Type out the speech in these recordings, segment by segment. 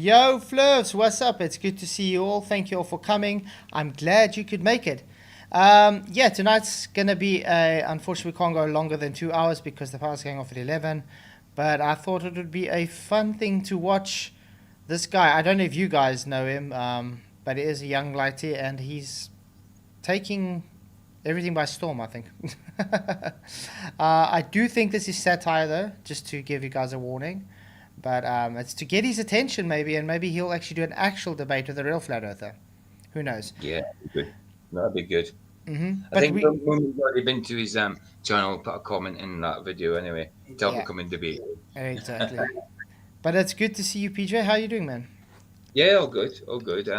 Yo, Flurves, what's up? It's good to see you all. Thank you all for coming. I'm glad you could make it. Yeah, tonight's going to be unfortunately, we can't go longer than 2 hours because the power's going off at 11. But I thought it would be a fun thing to watch this guy. I don't know if you guys know him, but he is a young lighty and he's taking everything by storm, I think. I do think this is satire, though, just to give you guys a warning. But it's to get his attention, maybe, and maybe he'll actually do an actual debate with a real flat earther. Who knows? Yeah, good. That'd be good. Mm-hmm. I think when we've already been to his channel, put a comment in that video anyway. Tell him to come and debate. Exactly. But it's good to see you, PJ. How are you doing, man? Yeah, all good, all good.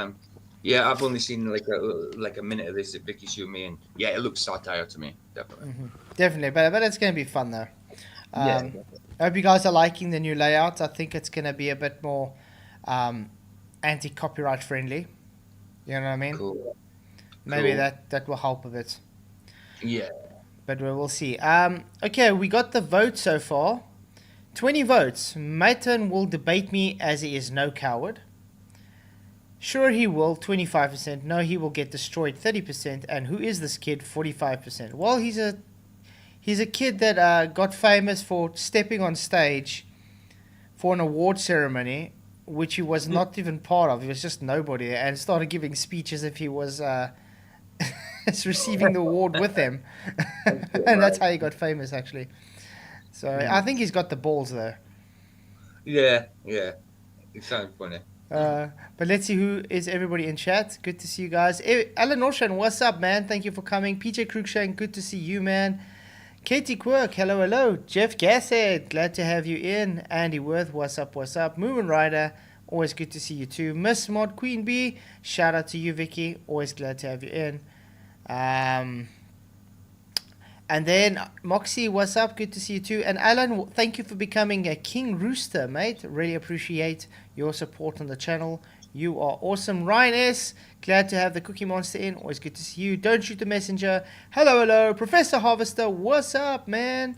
Yeah, I've only seen like a minute of this that Vicky showed me, and yeah, it looks satire to me, definitely. Mm-hmm. Definitely, but it's going to be fun though. Yeah. I hope you guys are liking the new layout. I think it's going to be a bit more anti-copyright friendly. You know what I mean? Cool. Maybe Cool. that will help a bit. Yeah. But we'll see. Okay, we got the vote so far. 20 votes. Matan will debate me as he is no coward. Sure he will, 25%. No, he will get destroyed, 30%. And who is this kid, 45%? Well, he's a kid that got famous for stepping on stage for an award ceremony, which he was not even part of. He was just nobody, and started giving speeches if he was receiving the award with them. And that's how he got famous, actually. So I think he's got the balls, though. Yeah, yeah. It sounds funny. But let's see who is everybody in chat. Good to see you guys. Alan Ocean, what's up, man? Thank you for coming. PJ Cruikshank, good to see you, man. Katie Quirk, hello, hello. Jeff Gassett, glad to have you in. Andy Worth, what's up, what's up. Moomin Rider, always good to see you too. Miss Mod Queen Bee, shout out to you, Vicky. Always glad to have you in. And then Moxie, what's up? Good to see you too. And Alan, thank you for becoming a King Rooster, mate. Really appreciate your support on the channel. You are awesome. Ryan S, glad to have the Cookie Monster in. Always good to see you. Don't Shoot the Messenger. Hello, hello. Professor Harvester, what's up, man?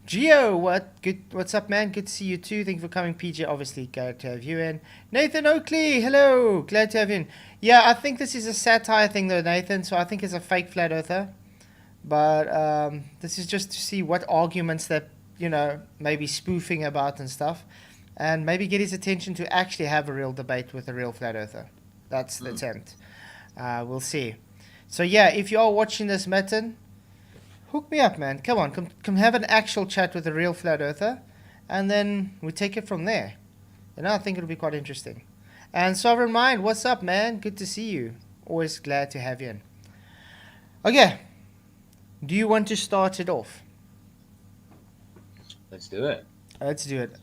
Geo, what's up, man? Good to see you too. Thank you for coming, PJ. Obviously, glad to have you in. Nathan Oakley, hello. Glad to have you in. Yeah, I think this is a satire thing, though, Nathan. So I think it's a fake flat earther. But this is just to see what arguments that, maybe spoofing about and stuff. And maybe get his attention to actually have a real debate with a real flat earther. That's the attempt. We'll see. So yeah, if you are watching this, Matan, hook me up, man. Come on, come have an actual chat with a real flat earther, and then we take it from there. I think it'll be quite interesting. And Sovereign Mind, what's up, man? Good to see you. Always glad to have you in. Okay, do you want to start it off? Let's do it. Let's do it.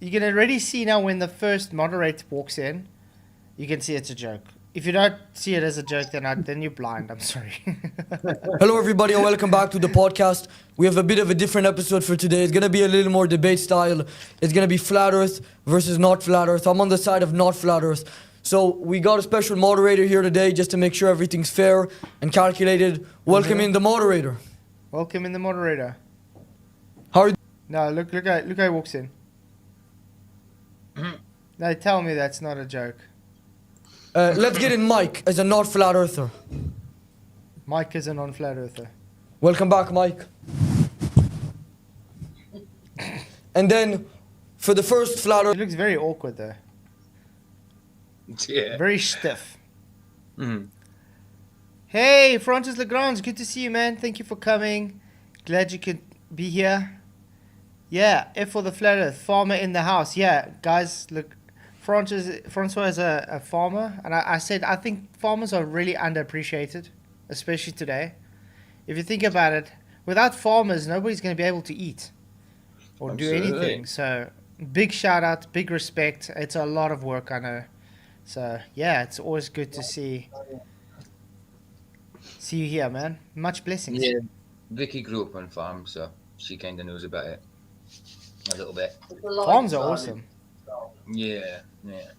You can already see now when the first moderator walks in, you can see it's a joke. If you don't see it as a joke, then you're blind. I'm sorry. Hello, everybody, and welcome back to the podcast. We have a bit of a different episode for today. It's going to be a little more debate style. It's going to be flat Earth versus not flat Earth. I'm on the side of not flat Earth. So we got a special moderator here today just to make sure everything's fair and calculated. Welcome in the moderator. Welcome in the moderator. How are you? No, look how he walks in. Now tell me that's not a joke. Let's get in Mike as a not flat earther. Mike is a non-flat earther. Welcome back, Mike. And then for the first flat He earther. looks very awkward though. Yeah. Very stiff. Mhm. Hey, Francis Legrand, good to see you, man. Thank you for coming. Glad you could be here. Yeah, F for the flat earth. Farmer in the house. Yeah, guys, look. Francois is a farmer, and I said I think farmers are really underappreciated, especially today. If you think about it, without farmers, nobody's going to be able to eat or do anything. So, big shout out, big respect. It's a lot of work, I know. So, yeah, it's always good to see you here, man. Much blessings. Yeah. Vicky grew up on farm, so she kind of knows about it a little bit. Farms are awesome. Yeah, yeah.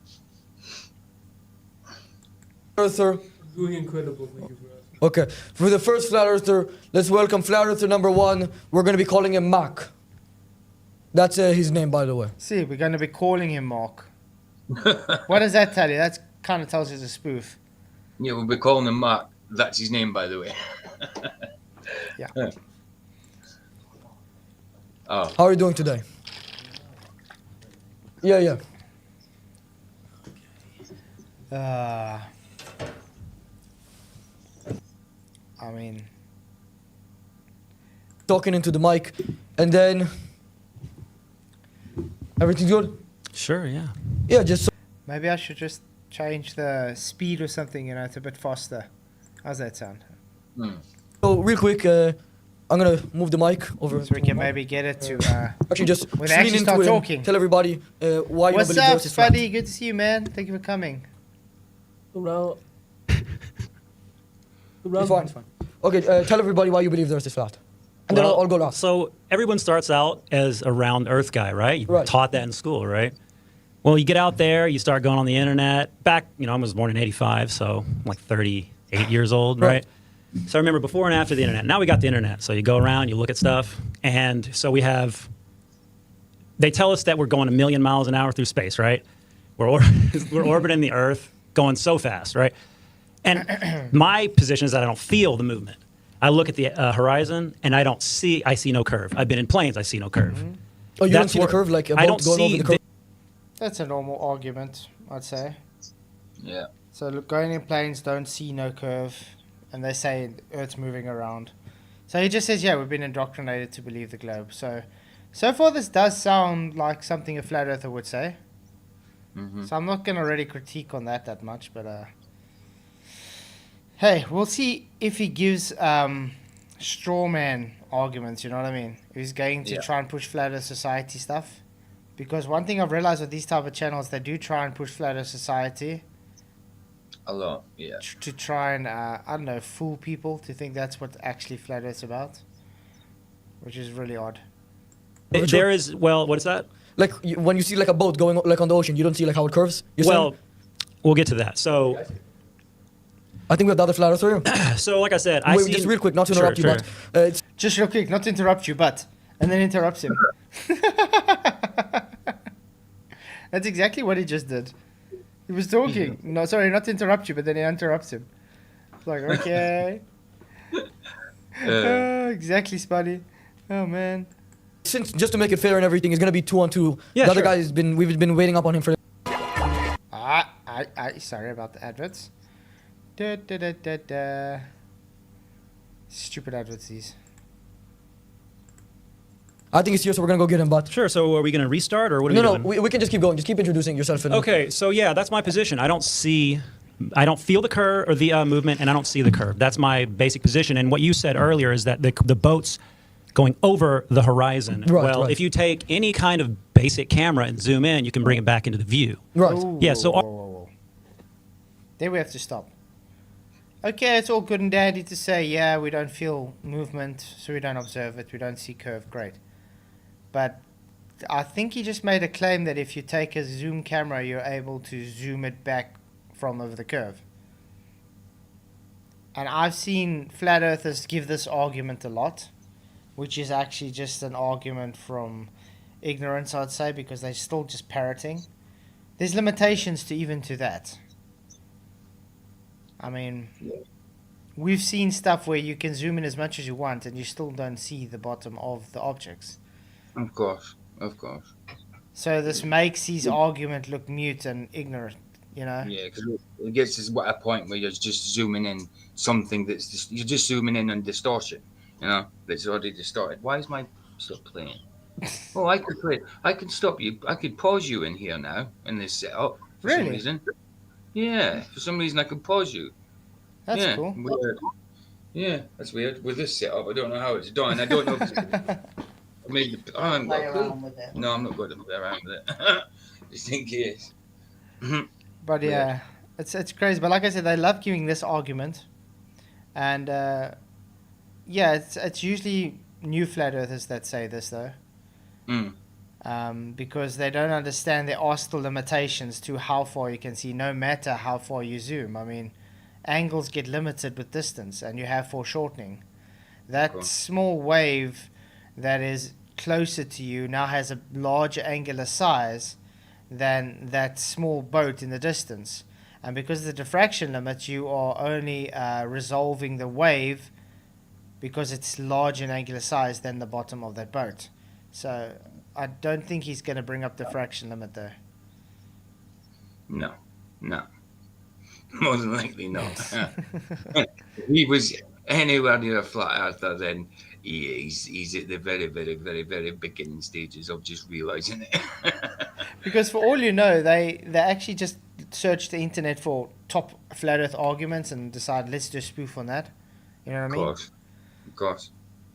Earther. Doing incredible, thank you for asking. Okay, for the first flat earther, let's welcome flat earther number 1. We're going to be calling him Mac. That's his name, by the way. See, we're going to be calling him Mark. What does that tell you? That kind of tells you it's a spoof. Yeah, we'll be calling him Mark. That's his name, by the way. Yeah. Oh, How are you doing today? Yeah. I mean, Talking into the mic, and then everything's good. Sure, yeah. Yeah, just maybe I should just change the speed or something, it's a bit faster. How's that sound? so real quick. I'm gonna move the mic over. So we can maybe get it to... Actually, just When lean they actually into start it and talking. tell everybody why you What's believe up, Earth is flat. Spuddy? Good to see you, man. Thank you for coming. Around. It's fine, it's fine. Okay, tell everybody why you believe the Earth is flat. And then I'll go last. So everyone starts out as a round Earth guy, right? You Right. taught that in school, right? Well, you get out there, you start going on the internet. Back, I was born in '85, so I'm like 38 years old, right? So I remember before and after the internet. Now we got the internet, so you go around, you look at stuff, and so they tell us that we're going 1 million miles an hour through space, right? We're orbiting the Earth, going so fast, right? And my position is that I don't feel the movement. I look at the horizon, and I see no curve. I've been in planes, I see no curve. Oh, you don't That's see the where- curve like a I boat don't going over see the curve? That's a normal argument, I'd say. yeah. So look, going in planes don't see no curve, and they say Earth's moving around. So he just says, yeah, we've been indoctrinated to believe the globe. So far this does sound like something a flat earther would say. So I'm not going to really critique on that much, but hey, we'll see if he gives straw man arguments, you know what I mean? If he's going to Yeah. try and push flat earth society stuff. Because one thing I've realized with these type of channels, they do try and push flat earth society A lot, yeah. to try and, I don't know, fool people to think that's what actually flat earth's about. Which is really odd. There is, well, what is that? Like when you see like a boat going like on the ocean, you don't see like how it curves. You're saying? Well, we'll get to that. So, I think we have the other flat earther here. so like I said, I Wait, see... just real quick, not to Sure, interrupt you, sure. but it's Just real quick, not to interrupt you, but... And then interrupts him. That's exactly what he just did. He was talking. No, sorry, not to interrupt you, but then he interrupts him. It's like, okay. Exactly, Spuddy. Oh, man. since just to make it fair and everything, it's gonna be 2-on-2. Yeah, the other sure. guy we've been waiting up on him for. Sorry about the adverts. Da. Stupid adverts, these. I think it's here, so we're gonna go get him. But Sure, so are we going to restart, or what are no, we no, doing? we can just keep going. Just keep introducing yourself. And Okay, so yeah, that's my position. I don't feel the curve or the movement, and I don't see the curve. That's my basic position. And what you said earlier is that the boat's going over the horizon. Right, well, right. if you take any kind of basic camera and zoom in, you can bring it back into the view. Right. Ooh, Yeah, so- whoa. There we have to stop. Okay, it's all good and dandy to say, yeah, we don't feel movement, so we don't observe it, we don't see curve, great. But I think he just made a claim that if you take a zoom camera, you're able to zoom it back from over the curve. And I've seen flat earthers give this argument a lot, which is actually just an argument from ignorance, I'd say, because they're still just parroting. There's limitations to even to that. I mean, we've seen stuff where you can zoom in as much as you want and you still don't see the bottom of the objects. Of course. So this makes his argument look mute and ignorant, you know? Yeah, because it gets us at a point where you're just zooming in something you're just zooming in on distortion, that's already distorted. Why is my stuff playing? Oh, I could play. I can stop you. I could pause you in here now in this setup for some Really? reason. Yeah, for some reason I can pause you. That's yeah, cool. Weird. Yeah, that's weird. With this setup, I don't know how it's done. I don't know. If I mean, I'm not good. with it. No, I'm not going to play around with it. Just in case. But yeah, it's crazy. But like I said, they love giving this argument. And yeah, it's usually new flat earthers that say this, though. Because they don't understand there are still limitations to how far you can see, no matter how far you zoom. I mean, angles get limited with distance, and you have foreshortening. That Cool. small wave that is closer to you now has a larger angular size than that small boat in the distance. And because of the diffraction limit, you are only resolving the wave because it's large in angular size than the bottom of that boat. So I don't think he's going to bring up the diffraction limit there. No. More than likely not. If he was anywhere near a flat earther, then he's at the very, very, very, very beginning stages of just realizing it. Because for all you know, they actually just search the internet for top flat earth arguments and decide, let's do a spoof on that. You know what I mean? Of course.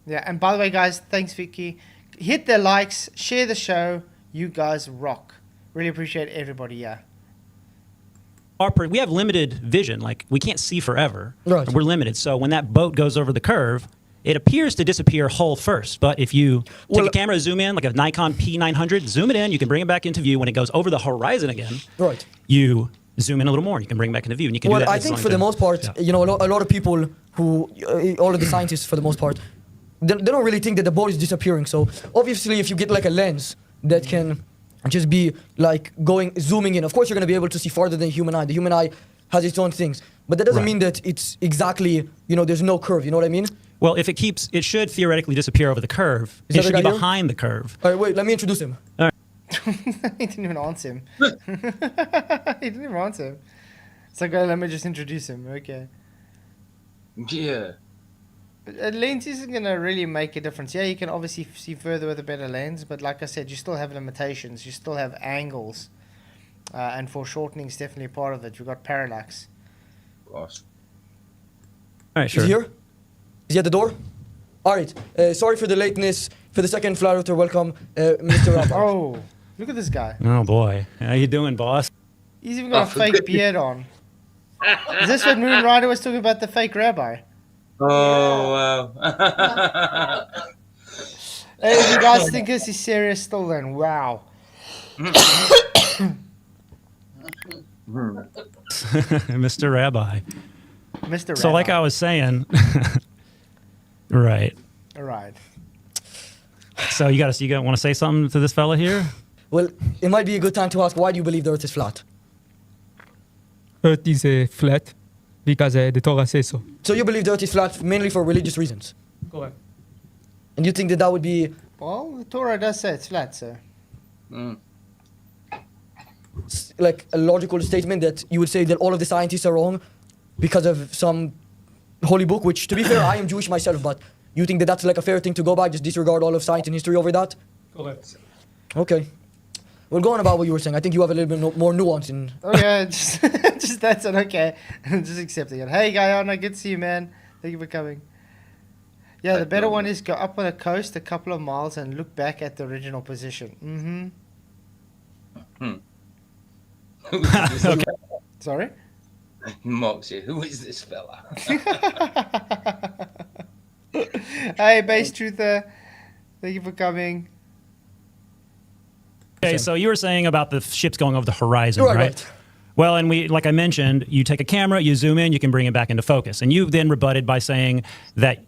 Yeah, and by the way, guys, thanks, Vicky. Hit the likes, share the show. You guys rock. Really appreciate everybody, yeah. We have limited vision. Like, we can't see forever. Right. We're limited. So when that boat goes over the curve, it appears to disappear whole first. But if you take a camera, zoom in, like a Nikon P900, zoom it in, you can bring it back into view. When it goes over the horizon again, Right. you zoom in a little more. You can bring it back into view. And you can do that I as think long for as the you- most part, Yeah. you know, a lot of people who, all of the scientists for the most part, they don't really think that the boat is disappearing. So obviously, if you get like a lens that can just be like zooming in, of course you're going to be able to see farther than the human eye. The human eye has its own things, but that doesn't Right. mean that it's exactly, you know, there's no curve. You know what I mean? Well, if it should theoretically disappear over the curve. Is It that should the be guy here? behind the curve. All right, wait, let me introduce him. He didn't even answer him. He didn't even answer him. It's like, oh, let me just introduce him. Okay. Yeah. A lens isn't going to really make a difference. Yeah, you can obviously see further with a better lens, but like I said, you still have limitations. You still have angles. And foreshortening is definitely part of it. You've got parallax. Of course. All right, Is sure. he here? Is he at the door? All right. Sorry for the lateness. For the second flat earther, welcome, Mr. Rabbi. Oh, look at this guy. Oh, boy. How you doing, boss? He's even got a for fake goodness. beard on. Is this what Moon Rider was talking about, the fake rabbi? Oh, wow. Hey, if you guys think this is serious still, then wow. Mr. Rabbi. Mr. Rabbi. So like I was saying, right. All right. So you want to say something to this fella here? Well, it might be a good time to ask, why do you believe the earth is flat? Earth is flat because the Torah says so. So you believe the earth is flat mainly for religious reasons? Correct. And you think that would be Well, the Torah does say it's flat, so. like a logical statement that you would say that all of the scientists are wrong because of some holy book, which to be fair, I am Jewish myself, but you think that that's like a fair thing to go by, just disregard all of science and history over that? Correct. Okay. Well, go on about what you were saying. I think you have a little bit more nuance in... Okay, just that's it, okay. Just accepting it. Hey, Guyana, good to see you, man. Thank you for coming. Yeah, the better one is go up on the coast a couple of miles and look back at the original position. Okay. Sorry? Moxie, who is this fella? Hey, Base Truther. Thank you for coming. Okay, so you were saying about the ships going over the horizon, Right, right? right. Well, and like I mentioned, you take a camera, you zoom in, you can bring it back into focus. And you then rebutted by saying that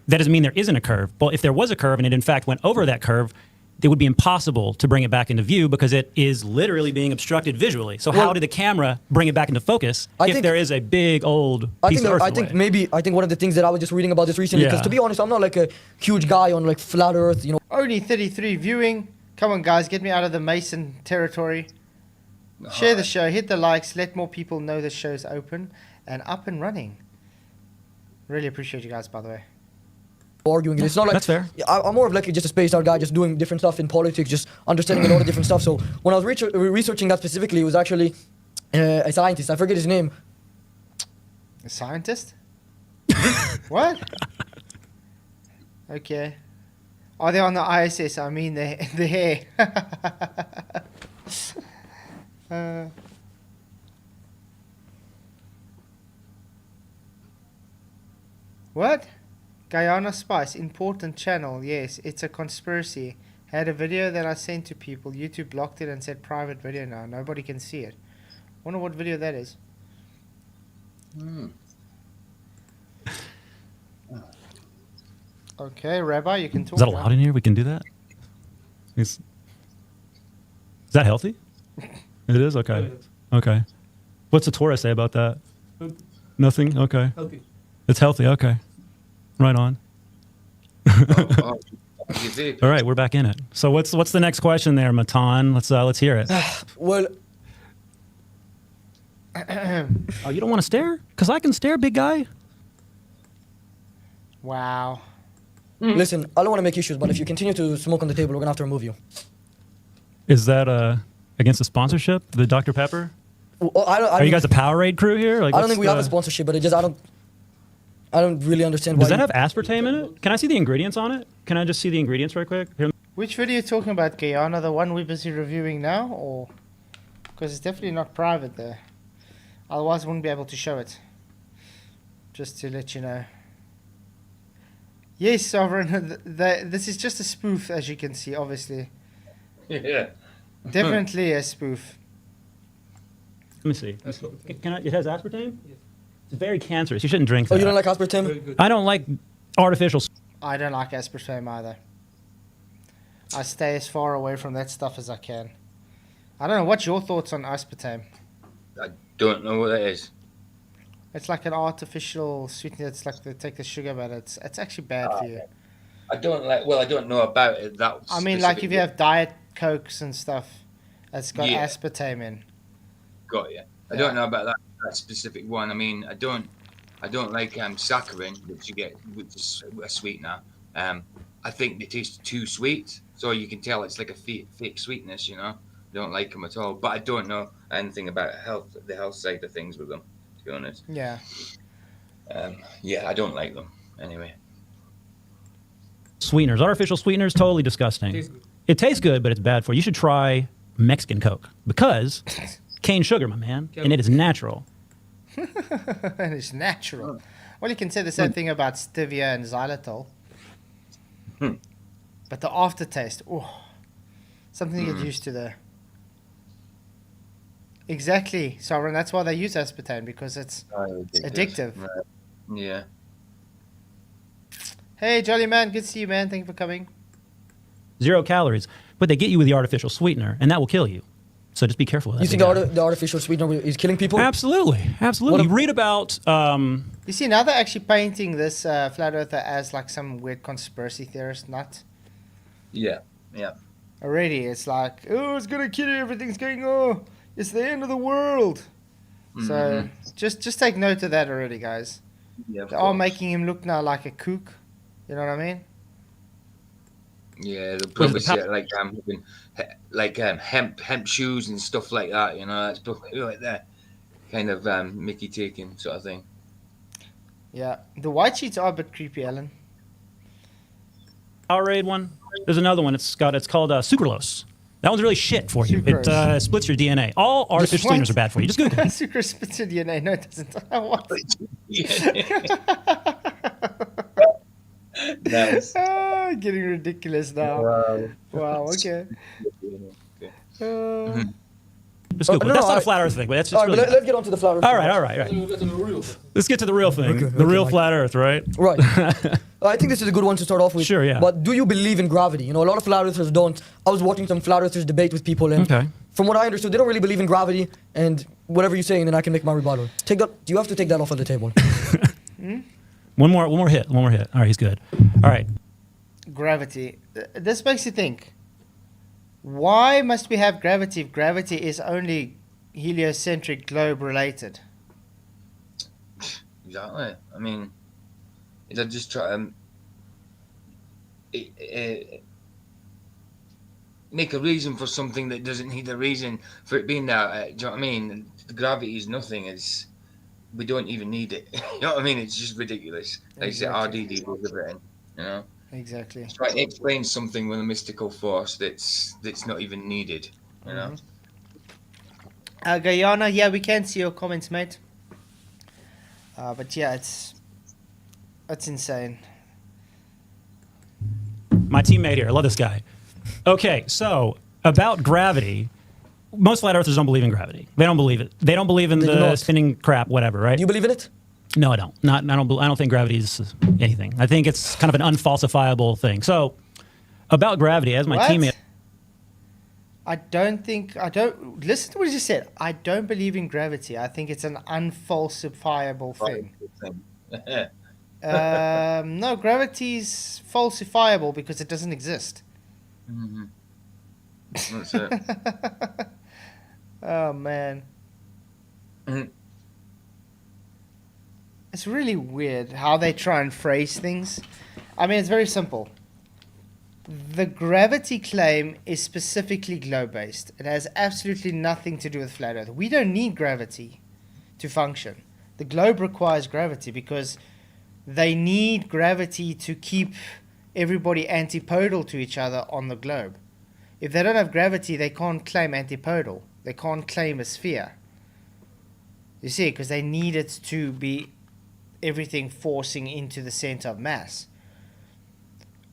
doesn't mean there isn't a curve. Well, if there was a curve and it in fact went over that curve, it would be impossible to bring it back into view because it is literally being obstructed visually. So how Well, did the camera bring it back into focus I if think- there is a big old piece of earth in the way? I think one of the things that I was just reading about this recently, because Yeah. to be honest, I'm not like a huge guy on like flat earth, you know. Only 33 viewing. Come on, guys, get me out of the Mason territory. Share the show, hit the likes, let more people know the show's open and up and running. Really appreciate you guys, by the way. Arguing it. It's not like That's fair. I'm more of like just a spaced out guy, just doing different stuff in politics, just understanding a lot of different stuff. So when I was researching that specifically, it was actually a scientist. I forget his name. A scientist? What? Okay. Are they on the ISS? I mean the hair. What? Guyana Spice, important channel. Yes, it's a conspiracy. Had a video that I sent to people. YouTube blocked it and said private video now. Nobody can see it. Wonder what video that is. Okay, Rabbi, you can talk. Is that now. allowed in here? We can do that? Is that healthy? It is? Okay. Okay. What's the Torah say about that? Nothing? Okay. Healthy. It's healthy. Okay. Right on. Oh, you did. All right, we're back in it. So what's the next question there, Matan? Let's hear it. Well, Oh, you don't want to stare? Because I can stare, big guy. Wow. listen, I don't want to make issues, but if you continue to smoke on the table, we're gonna have to remove you. Is that against the sponsorship, the Dr. Pepper? Well, Are you guys a Powerade crew here? Like, I don't what's think we have a the- sponsorship, but I don't really understand Does why. that have aspartame in it? Can I see the ingredients on it? Can I just see the ingredients right quick? Here. Which video are you talking about, Guyana? The one we're busy reviewing now, or because it's definitely not private there. Otherwise, I wouldn't be able to show it. Just to let you know. Yes, Sovereign. This is just a spoof, as you can see. Obviously, Yeah. definitely a spoof. Let me see. Can I, it has aspartame? It's very cancerous. You shouldn't drink Oh, that. you don't like Very aspartame? good. I don't like artificial. I don't like aspartame either. I stay as far away from that stuff as I can. I don't know. What's your thoughts on aspartame? I don't know what that is. It's like an artificial sweetener. It's like they take the sugar, but it's actually bad for you. I don't like. Well, I don't know about it. That. I mean, like if you have diet cokes and stuff, it's got Yeah. aspartame in. Got you. I Yeah. don't know about that specific one. I mean, I don't like saccharin, which you get, which is a sweetener. I think it tastes too sweet, so you can tell it's like a fake sweetness. You know, I don't like them at all. But I don't know anything about the health side of things with them. To be honest, Yeah. yeah, I don't like them anyway. Sweeteners, artificial sweeteners, totally disgusting. Tastes good. It tastes good, but it's bad for you. You should try Mexican Coke because cane sugar, my man, and it is natural. And it's natural. Well, you can say the same thing about stevia and xylitol. But the aftertaste, oh, something to get used to there. Exactly, Sovereign. That's why they use aspartame, because it's addictive. Right. Yeah. Hey, Jolly Man, good to see you, man. Thank you for coming. 0 calories, but they get you with the artificial sweetener, and that will kill you. So just be careful with that. You think the artificial sweetener is killing people? Absolutely, absolutely. What You read about You see, now they're actually painting this flat earther as like some weird conspiracy theorist nut. Yeah. Yeah. Already, it's like, oh, it's gonna kill you. Everything's going, oh, it's the end of the world. So just take note of that already, guys. Yeah. of They are course. making him look now like a kook. You know what I mean? Yeah, they'll probably the say like hemp shoes and stuff like that. You know, that's probably like that kind of Mickey taking sort of thing. Yeah. The white sheets are a bit creepy, Ellen. Powerade one. There's another one. It's called sucralose. That one's really shit for you. It Sucrose. Splits your DNA. All artificial what? sweeteners are bad for you. Just Google it. Sucre spits your DNA. No, it doesn't. What? Nice. Ah, getting ridiculous now. Wow. Wow, okay. Just Google it. no, That's not I- a flat Earth thing, but that's All just right, really. but let's get on to the flat earth. All right. That's a real. Let's get to the real thing. Okay, the real Mike. flat Earth, right? Right. I think this is a good one to start off with. Sure, yeah. But do you believe in gravity? You know, a lot of flat earthers don't. I was watching some flat earthers debate with people, and Okay. from what I understood, they don't really believe in gravity. And whatever you say, and then I can make my rebuttal. Take that. You have to take that off of the table. One more hit. All right, he's good. All right. Gravity. This makes you think. Why must we have gravity if gravity is only heliocentric globe related? Exactly. I mean, they're just trying to make a reason for something that doesn't need a reason for it being there. Do you know what I mean? The gravity is nothing. We don't even need it. You know what I mean? It's just ridiculous. Like Exactly. I said, RDD was written. You know, Exactly. trying to explain something with a mystical force that's not even needed. You know. Guyana, yeah, we can see your comments, mate. But yeah, it's insane. My teammate here. I love this guy. Okay, so about gravity, most flat earthers don't believe in gravity. They don't believe it. They don't believe in They do the not. spinning crap, whatever, right? Do you believe in it? No, I don't. I don't think gravity is anything. I think it's kind of an unfalsifiable thing. So, about gravity, as my What? teammate, I don't listen to what he just said. I don't believe in gravity. I think it's an unfalsifiable thing. No, gravity's falsifiable because it doesn't exist. Mhm. That's it. Oh man. Mhm. It's really weird how they try and phrase things. I mean, it's very simple. The gravity claim is specifically globe-based. It has absolutely nothing to do with flat Earth. We don't need gravity to function. The globe requires gravity because they need gravity to keep everybody antipodal to each other on the globe. If they don't have gravity, they can't claim antipodal. They can't claim a sphere. You see, because they need it to be everything forcing into the center of mass.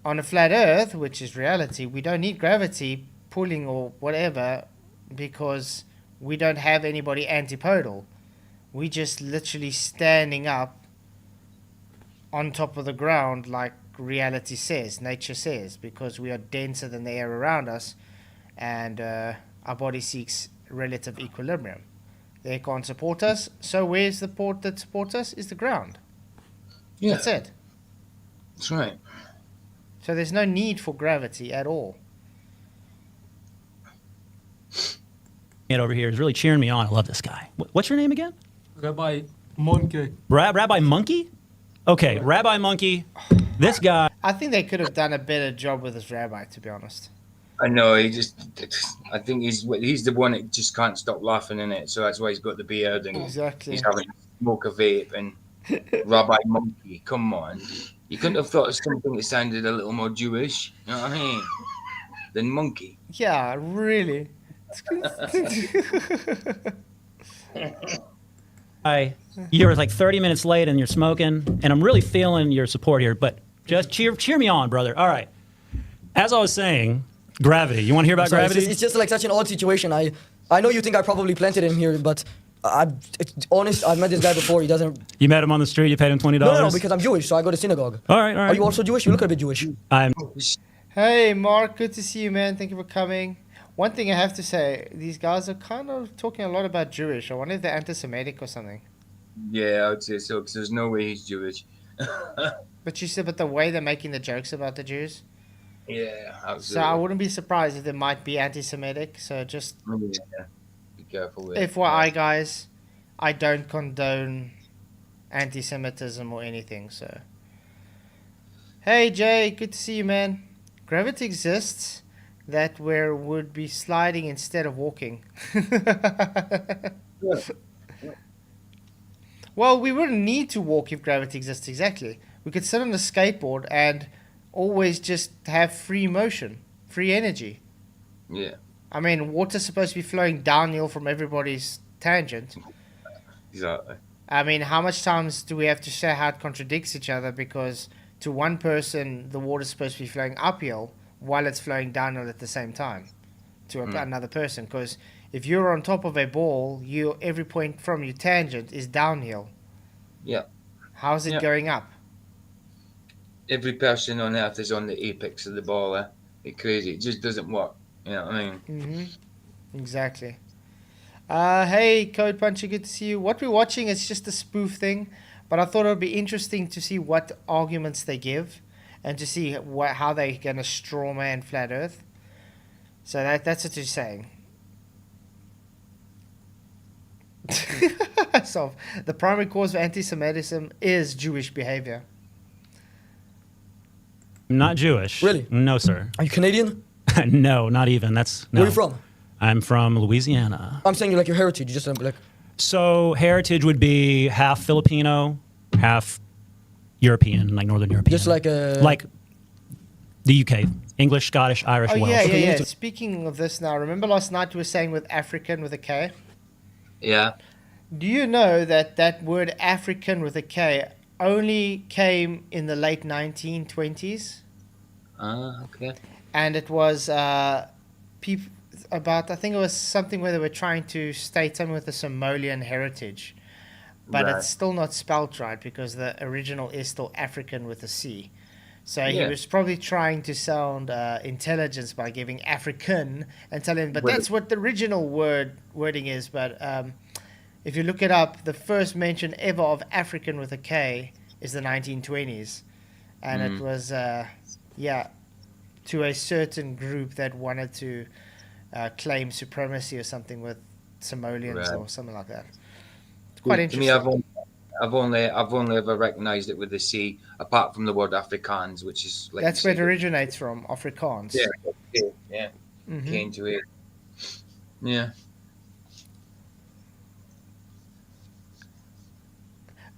On a flat Earth, which is reality, we don't need gravity pulling or whatever because we don't have anybody antipodal. We just literally standing up on top of the ground like reality says, nature says, because we are denser than the air around us and our body seeks relative equilibrium. The air can't support us, so where's the port that supports us? Is the ground. Yeah, That's it. that's right. So there's no need for gravity at all. It over here is really cheering me on. I love this guy. What's your name again? Rabbi Monkey. Rabbi Monkey? Okay, Rabbi Monkey. This guy. I think they could have done a better job with this rabbi, to be honest. I know. I think he's the one that just can't stop laughing in it. So that's why he's got the beard and Exactly. he's having to smoke a vape. And Rabbi Monkey, come on, you couldn't have thought of something that sounded a little more Jewish. You know what I mean? Than monkey. Yeah, really. You're like 30 minutes late and you're smoking, and I'm really feeling your support here, but just cheer me on, brother. All right. As I was saying, gravity. You want to hear about Sorry, gravity? it's just like such an odd situation. I know you think I probably planted him here, but it's honest. I've met this guy before. He doesn't. You met him on the street. You paid him $20. No, because I'm Jewish, so I go to synagogue. All right. Are you also Jewish? You look a bit Jewish. I'm. Hey, Mark, good to see you, man. Thank you for coming. One thing I have to say, these guys are kind of talking a lot about Jewish. I wonder if they're anti-Semitic or something. Yeah, I would say so. Because there's no way he's Jewish. But you said, but the way they're making the jokes about the Jews. Yeah, absolutely. So I wouldn't be surprised if they might be anti-Semitic. So just Yeah. Be careful with it. FYI, guys, I don't condone anti-Semitism or anything. So, hey, Jay, good to see you, man. Gravity exists. That where would be sliding instead of walking. Well, we wouldn't need to walk if gravity exists, exactly. We could sit on a skateboard and always just have free motion, free energy. Yeah, I mean, water's supposed to be flowing downhill from everybody's tangent. exactly. I mean, how much times do we have to say how it contradicts each other? Because to one person, the water's supposed to be flowing uphill while it's flowing downhill at the same time to another person. Because if you're on top of a ball, every point from your tangent is downhill. Yeah. How's it Yeah. going up? Every person on earth is on the apex of the ball. It's crazy. It just doesn't work. You know what I mean? Mm-hmm. Exactly. Hey, Code Puncher, good to see you. What we're watching is just a spoof thing, but I thought it would be interesting to see what arguments they give and to see how they're going to straw man Flat Earth. So that's what you're saying. So, the primary cause of anti-Semitism is Jewish behavior. I'm not Jewish. Really? No, sir. Are you Canadian? No, not even. That's no. Where are you from? I'm from Louisiana. I'm saying you like your heritage. You just like. So heritage would be half Filipino, half European, like Northern European. Just like like the UK, English, Scottish, Irish, Oh, Welsh. yeah. Okay, Speaking of this now, remember last night we were saying with African with a K? Yeah. Do you know that word African with a K only came in the late 1920s? Okay. And it was about, I think it was something where they were trying to state something with the Somalian heritage. But Right. it's still not spelt right because the original is still African with a C. So he Yeah. was probably trying to sound intelligence by giving African and telling, but Well, that's what the original wording is. But if you look it up, the first mention ever of African with a K is the 1920s, and it was to a certain group that wanted to claim supremacy or something with Somalians Right. or something like that. It's quite To interesting. me, I've only ever recognised it with the C, apart from the word Afrikaans, which is like That's you where it say, originates from, Afrikaans. yeah, Mhm. came to it. Yeah.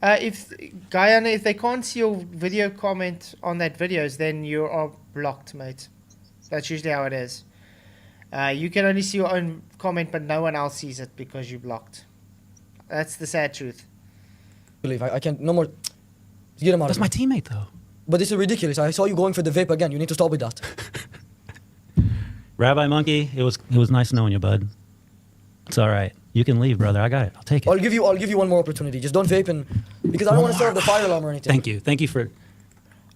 If Guyana, if they can't see your video comment on that videos, then you are blocked, mate. That's usually how it is. You can only see your own comment, but no one else sees it because you're blocked. That's the sad truth. Believe I can't no more. Get him out That's of my here. teammate, though. But this is ridiculous. I saw you going for the vape again. You need to stop with that. Rabbi Monkey, it was nice knowing you, bud. It's all right. You can leave, brother. I got it. I'll take it. I'll give you one more opportunity. Just don't vape and because I don't want to serve the fire alarm or anything. Thank you for.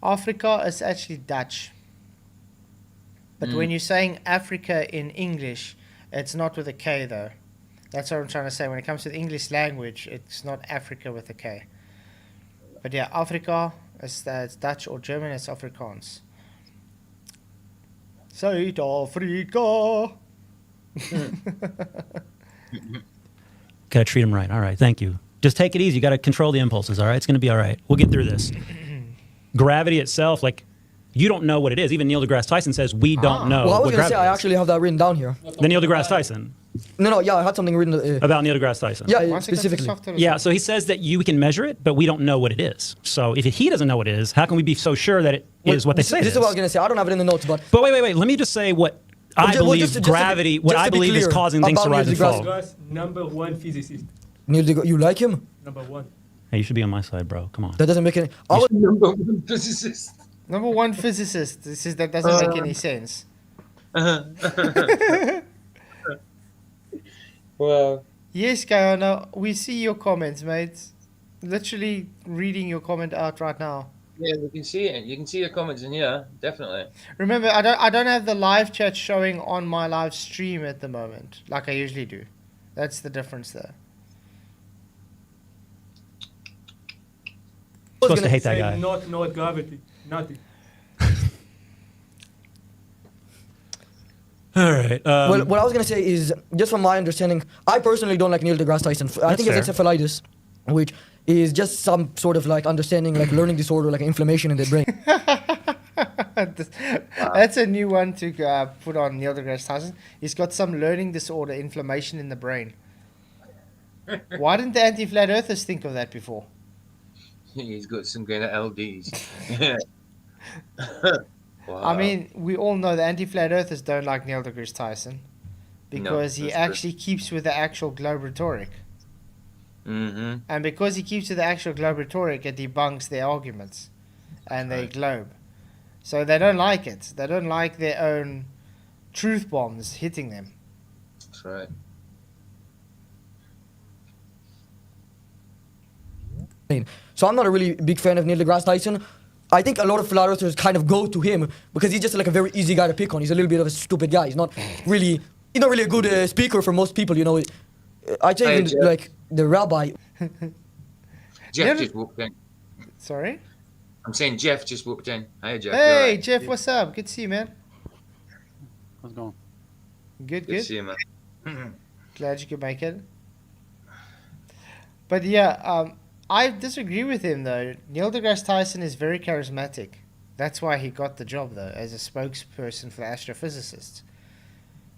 Africa is actually Dutch. But when you're saying Africa in English, it's not with a K, though. That's what I'm trying to say. When it comes to the English language, it's not Africa with a K. But yeah, Afrika, it's Dutch or German, it's Afrikaans. Zuid-Afrika. Gotta treat him right. All right. Thank you. Just take it easy. You gotta control the impulses. All right. It's gonna be all right. We'll get through this. Gravity itself, like, you don't know what it is. Even Neil deGrasse Tyson says we don't know Well, I was what gonna say gravity I is. actually have that written down here. The Neil deGrasse Tyson. No, yeah, I had something written. About Neil deGrasse Tyson. Yeah, Once it gets to specifically. software, Yeah, so he says that you can measure it, but we don't know what it is. So if he doesn't know what it is, how can we be so sure that it is what they say it This is? is what I was gonna say. I don't have it in the notes, but But wait. Let me just say what I believe gravity, what I believe is causing things to rise and fall. Degrasse, number one physicist. Neil deGrasse, you like him? Number one. Hey, you should be on my side, bro. Come on. That doesn't make any. I was, Number one physicist. Number one physicist. That doesn't make any sense. Well, Yes, Guyana, we see your comments, mate. Literally reading your comment out right now. yeah, we can see it. You can see your comments in here, definitely. Remember, I don't have the live chat showing on my live stream at the moment, like I usually do. That's the difference there. Supposed to hate that Say guy. not gravity. Nothing. All right. well, what I was gonna say is, just from my understanding, I personally don't like Neil deGrasse Tyson. I think That's it's encephalitis, which is just some sort of like understanding, like learning disorder, like inflammation in the brain. That's a new one to put on Neil deGrasse Tyson. He's got some learning disorder, inflammation in the brain. Why didn't the anti-flat earthers think of that before? He's got some kind of LDs. Wow. I mean, we all know the anti-flat earthers don't like Neil deGrasse Tyson because he that's actually keeps with the actual globe rhetoric. Mm-hmm. And because he keeps to the actual globe rhetoric, it debunks their arguments and their right. globe. So they don't like it. They don't like their own truth bombs hitting them. That's right. So I'm not a really big fan of Neil deGrasse Tyson. I think a lot of flat earthers kind of go to him because he's just like a very easy guy to pick on. He's a little bit of a stupid guy. He's not really a good speaker for most people. You know, I take Hey, him Jeff. like the rabbi. Jeff Yeah, just walked in. Sorry? I'm saying Jeff just walked in. Hey, Jeff. Hey, you alright? Jeff, what's up? Good to see you, man. How's it going? Good, Good to good. see you, man. Glad you could make it. But yeah, I disagree with him though. Neil deGrasse Tyson is very charismatic. That's why he got the job though, as a spokesperson for astrophysicists.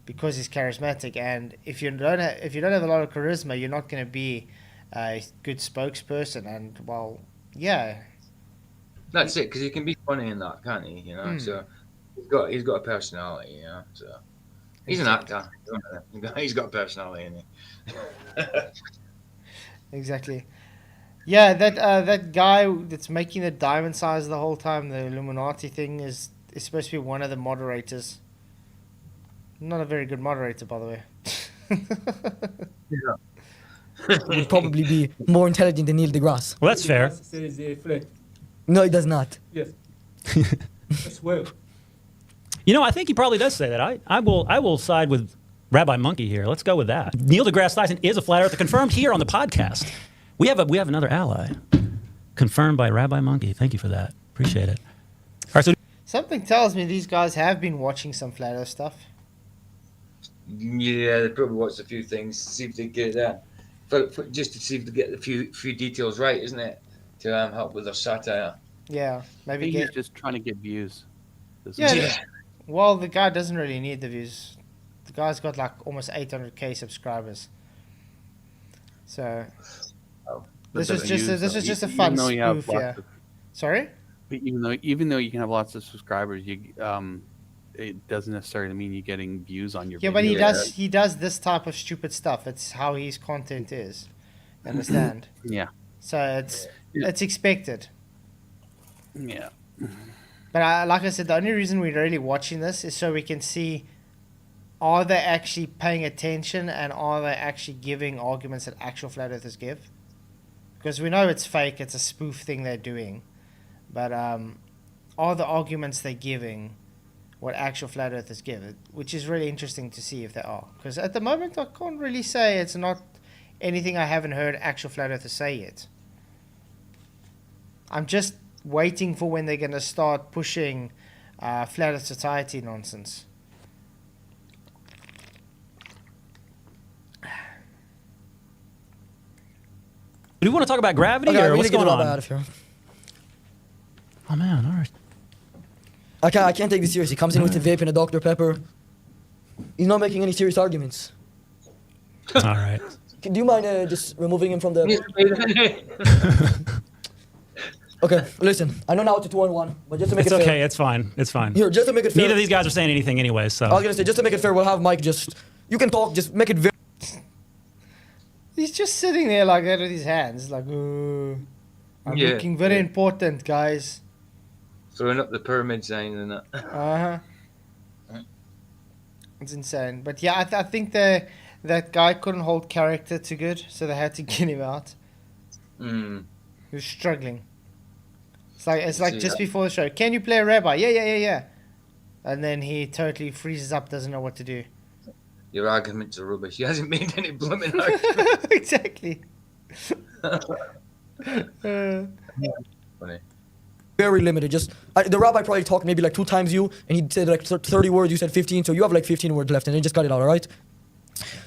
Because he's charismatic, and if you don't have a lot of charisma, you're not going to be a good spokesperson. And well, yeah, That's it, because he can be funny in that, can't he? You know, so he's got a personality. You know, so he's an actor. He's got a personality, isn't he? exactly. Yeah, that guy that's making the diamond size the whole time, the Illuminati thing, is supposed to be one of the moderators. Not a very good moderator, by the way. Would probably be more intelligent than Neil deGrasse. Well, that's fair. Says a flat. No, it does not. Yes. I swear. You know, I think he probably does say that. I will side with Rabbi Monkey here. Let's go with that. Neil deGrasse Tyson is a flat earther, confirmed here on the podcast. We have another ally, confirmed by Rabbi Monkey. Thank you for that. Appreciate it. All right, so Something tells me these guys have been watching some flat Earth stuff. Yeah, they probably watched a few things, see if they get that. Just to see if they get a few details right, isn't it? To help with their satire. Yeah, I maybe think he's get. just trying to get views. Yeah. Well, the guy doesn't really need the views. The guy's got like almost 800k subscribers. So this was just a fun spoof. Yeah. Sorry. Even though you can have lots of subscribers, it doesn't necessarily mean you're getting views on your Yeah, video. but he does this type of stupid stuff. It's how his content is. Understand? Yeah. So it's expected. Yeah. But like I said, the only reason we're really watching this is so we can see, are they actually paying attention and are they actually giving arguments that actual flat earthers give? Because we know it's fake, it's a spoof thing they're doing. But are the arguments they're giving what actual flat earthers give? Which is really interesting to see if they are. Because at the moment, I can't really say it's not anything I haven't heard actual flat earthers say yet. I'm just waiting for when they're going to start pushing flat earth society nonsense. do we want to talk about gravity Okay, or what's going on? Out of here. Oh man, all right. I can't take this seriously. He comes in with a vape and a Dr. Pepper. He's not making any serious arguments. All right. Do you mind just removing him from the... Okay, listen. I know now it's a 2-on-1, but just to make It's it fair... okay. It's fine. It's fine. Here, just to make it fair... Neither of these guys are saying anything anyway, so. I was going to say, just to make it fair, we'll have Mike just... You can talk, just make it very... He's just sitting there like that with his hands. Like, I'm looking very important, guys. Throwing up the pyramid sign and that. Uh-huh. It's insane. But yeah, I think that guy couldn't hold character too good, so they had to get him out. Mm. He was struggling. It's like just before the show. Can you play a rabbi? Yeah. And then he totally freezes up, doesn't know what to do. Your arguments are rubbish. He hasn't made any blooming arguments. Exactly. Funny. very limited. Just the rabbi probably talked maybe like 2 times you, and he said like 30 words, you said 15, so you have like 15 words left, and then just cut it out, all right?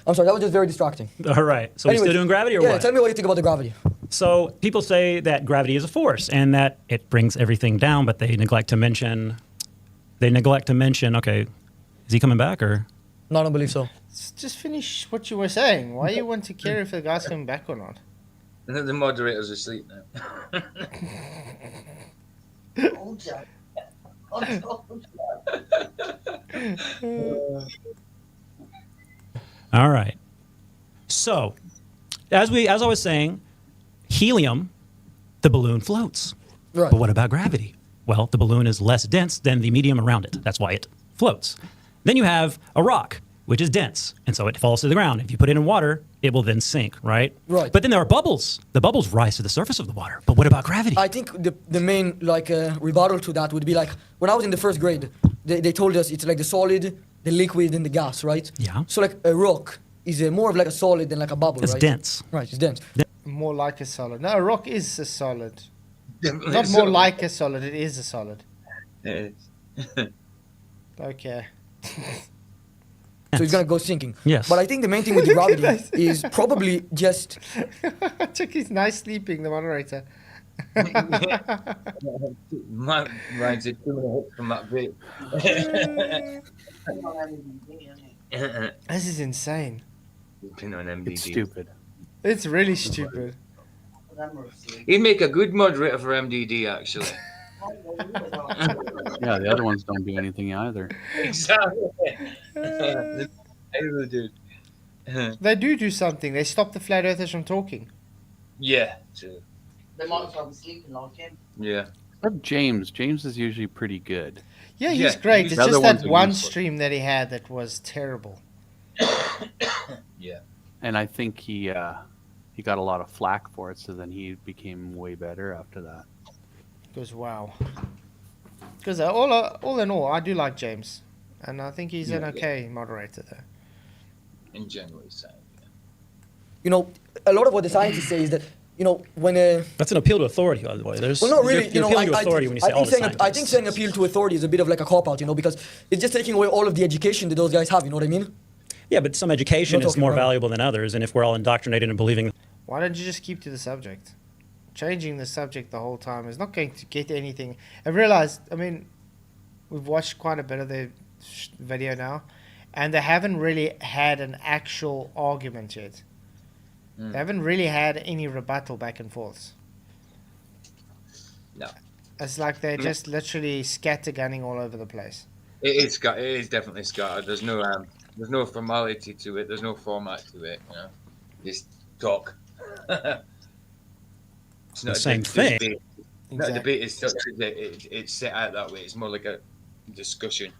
I'm sorry, that was just very distracting. All right. So we're Anyways, still doing gravity or yeah, what? tell me what you think about the gravity. So people say that gravity is a force and that it brings everything down, but they neglect to mention. Okay, is he coming back or? No, I don't believe so. Just finish what you were saying. Why you want to care if the guy's coming back or not? And then the moderator's asleep now. All right. So, as I was saying, helium, the balloon floats. Right. But what about gravity? Well, the balloon is less dense than the medium around it. That's why it floats. Then you have a rock, which is dense, and so it falls to the ground. If you put it in water, it will then sink, right? Right. But then there are bubbles. The bubbles rise to the surface of the water. But what about gravity? I think the main rebuttal to that would be like when I was in the first grade, they told us it's like the solid, the liquid, and the gas, right? Yeah. So like a rock is more of like a solid than like a bubble, It's right? dense. Right, it's dense. More like a solid. No, a rock is a solid. Definitely Not so. more like a solid, it is a solid. Okay. So it's gonna go sinking. Yes. But I think the main thing with the Look at gravity that. is probably just Chuck is nice sleeping, the moderator. Mine's a 2 minutes from that bit. This is insane. Pin on MBD. It's stupid. It's really stupid. He'd make a good moderator for MDD, actually. Yeah, the other ones don't do anything either. Exactly. I really do. They do something. They stop the flat earthers from talking. Yeah, true. They might as well be sleeping like him. Yeah. But James is usually pretty good. Yeah, he's Yeah, great. the It's other just ones that are one useless. stream that he had that was terrible. Yeah. And I think he got a lot of flack for it, so then he became way better after that. Goes, wow. Because all in all, I do like James, and I think he's an Yeah. okay moderator though. In general, he's saying. You know, a lot of what the scientists say is that, you know, when That's an appeal to authority, by the way. There's, well, not really. You're You know, appealing to authority when you say all the scientists. I think saying appeal to authority is a bit of like a cop out, you know, because it's just taking away all of the education that those guys have. You know what I mean? Yeah, but some education Not is talking more about- valuable than others, and if we're all indoctrinated in believing, Why don't you just keep to the subject? Changing the subject the whole time is not going to get anything. I realized, I mean, we've watched quite a bit of the video now, and they haven't really had an actual argument yet. They haven't really had any rebuttal back and forths. No. It's like they're just literally scattergunning all over the place. It is definitely scattered. There's no formality to it. There's no format to it. You know, just talk. It's not The same a thing. debate. Not a Exactly. debate. It's set out that way. It's more like a discussion.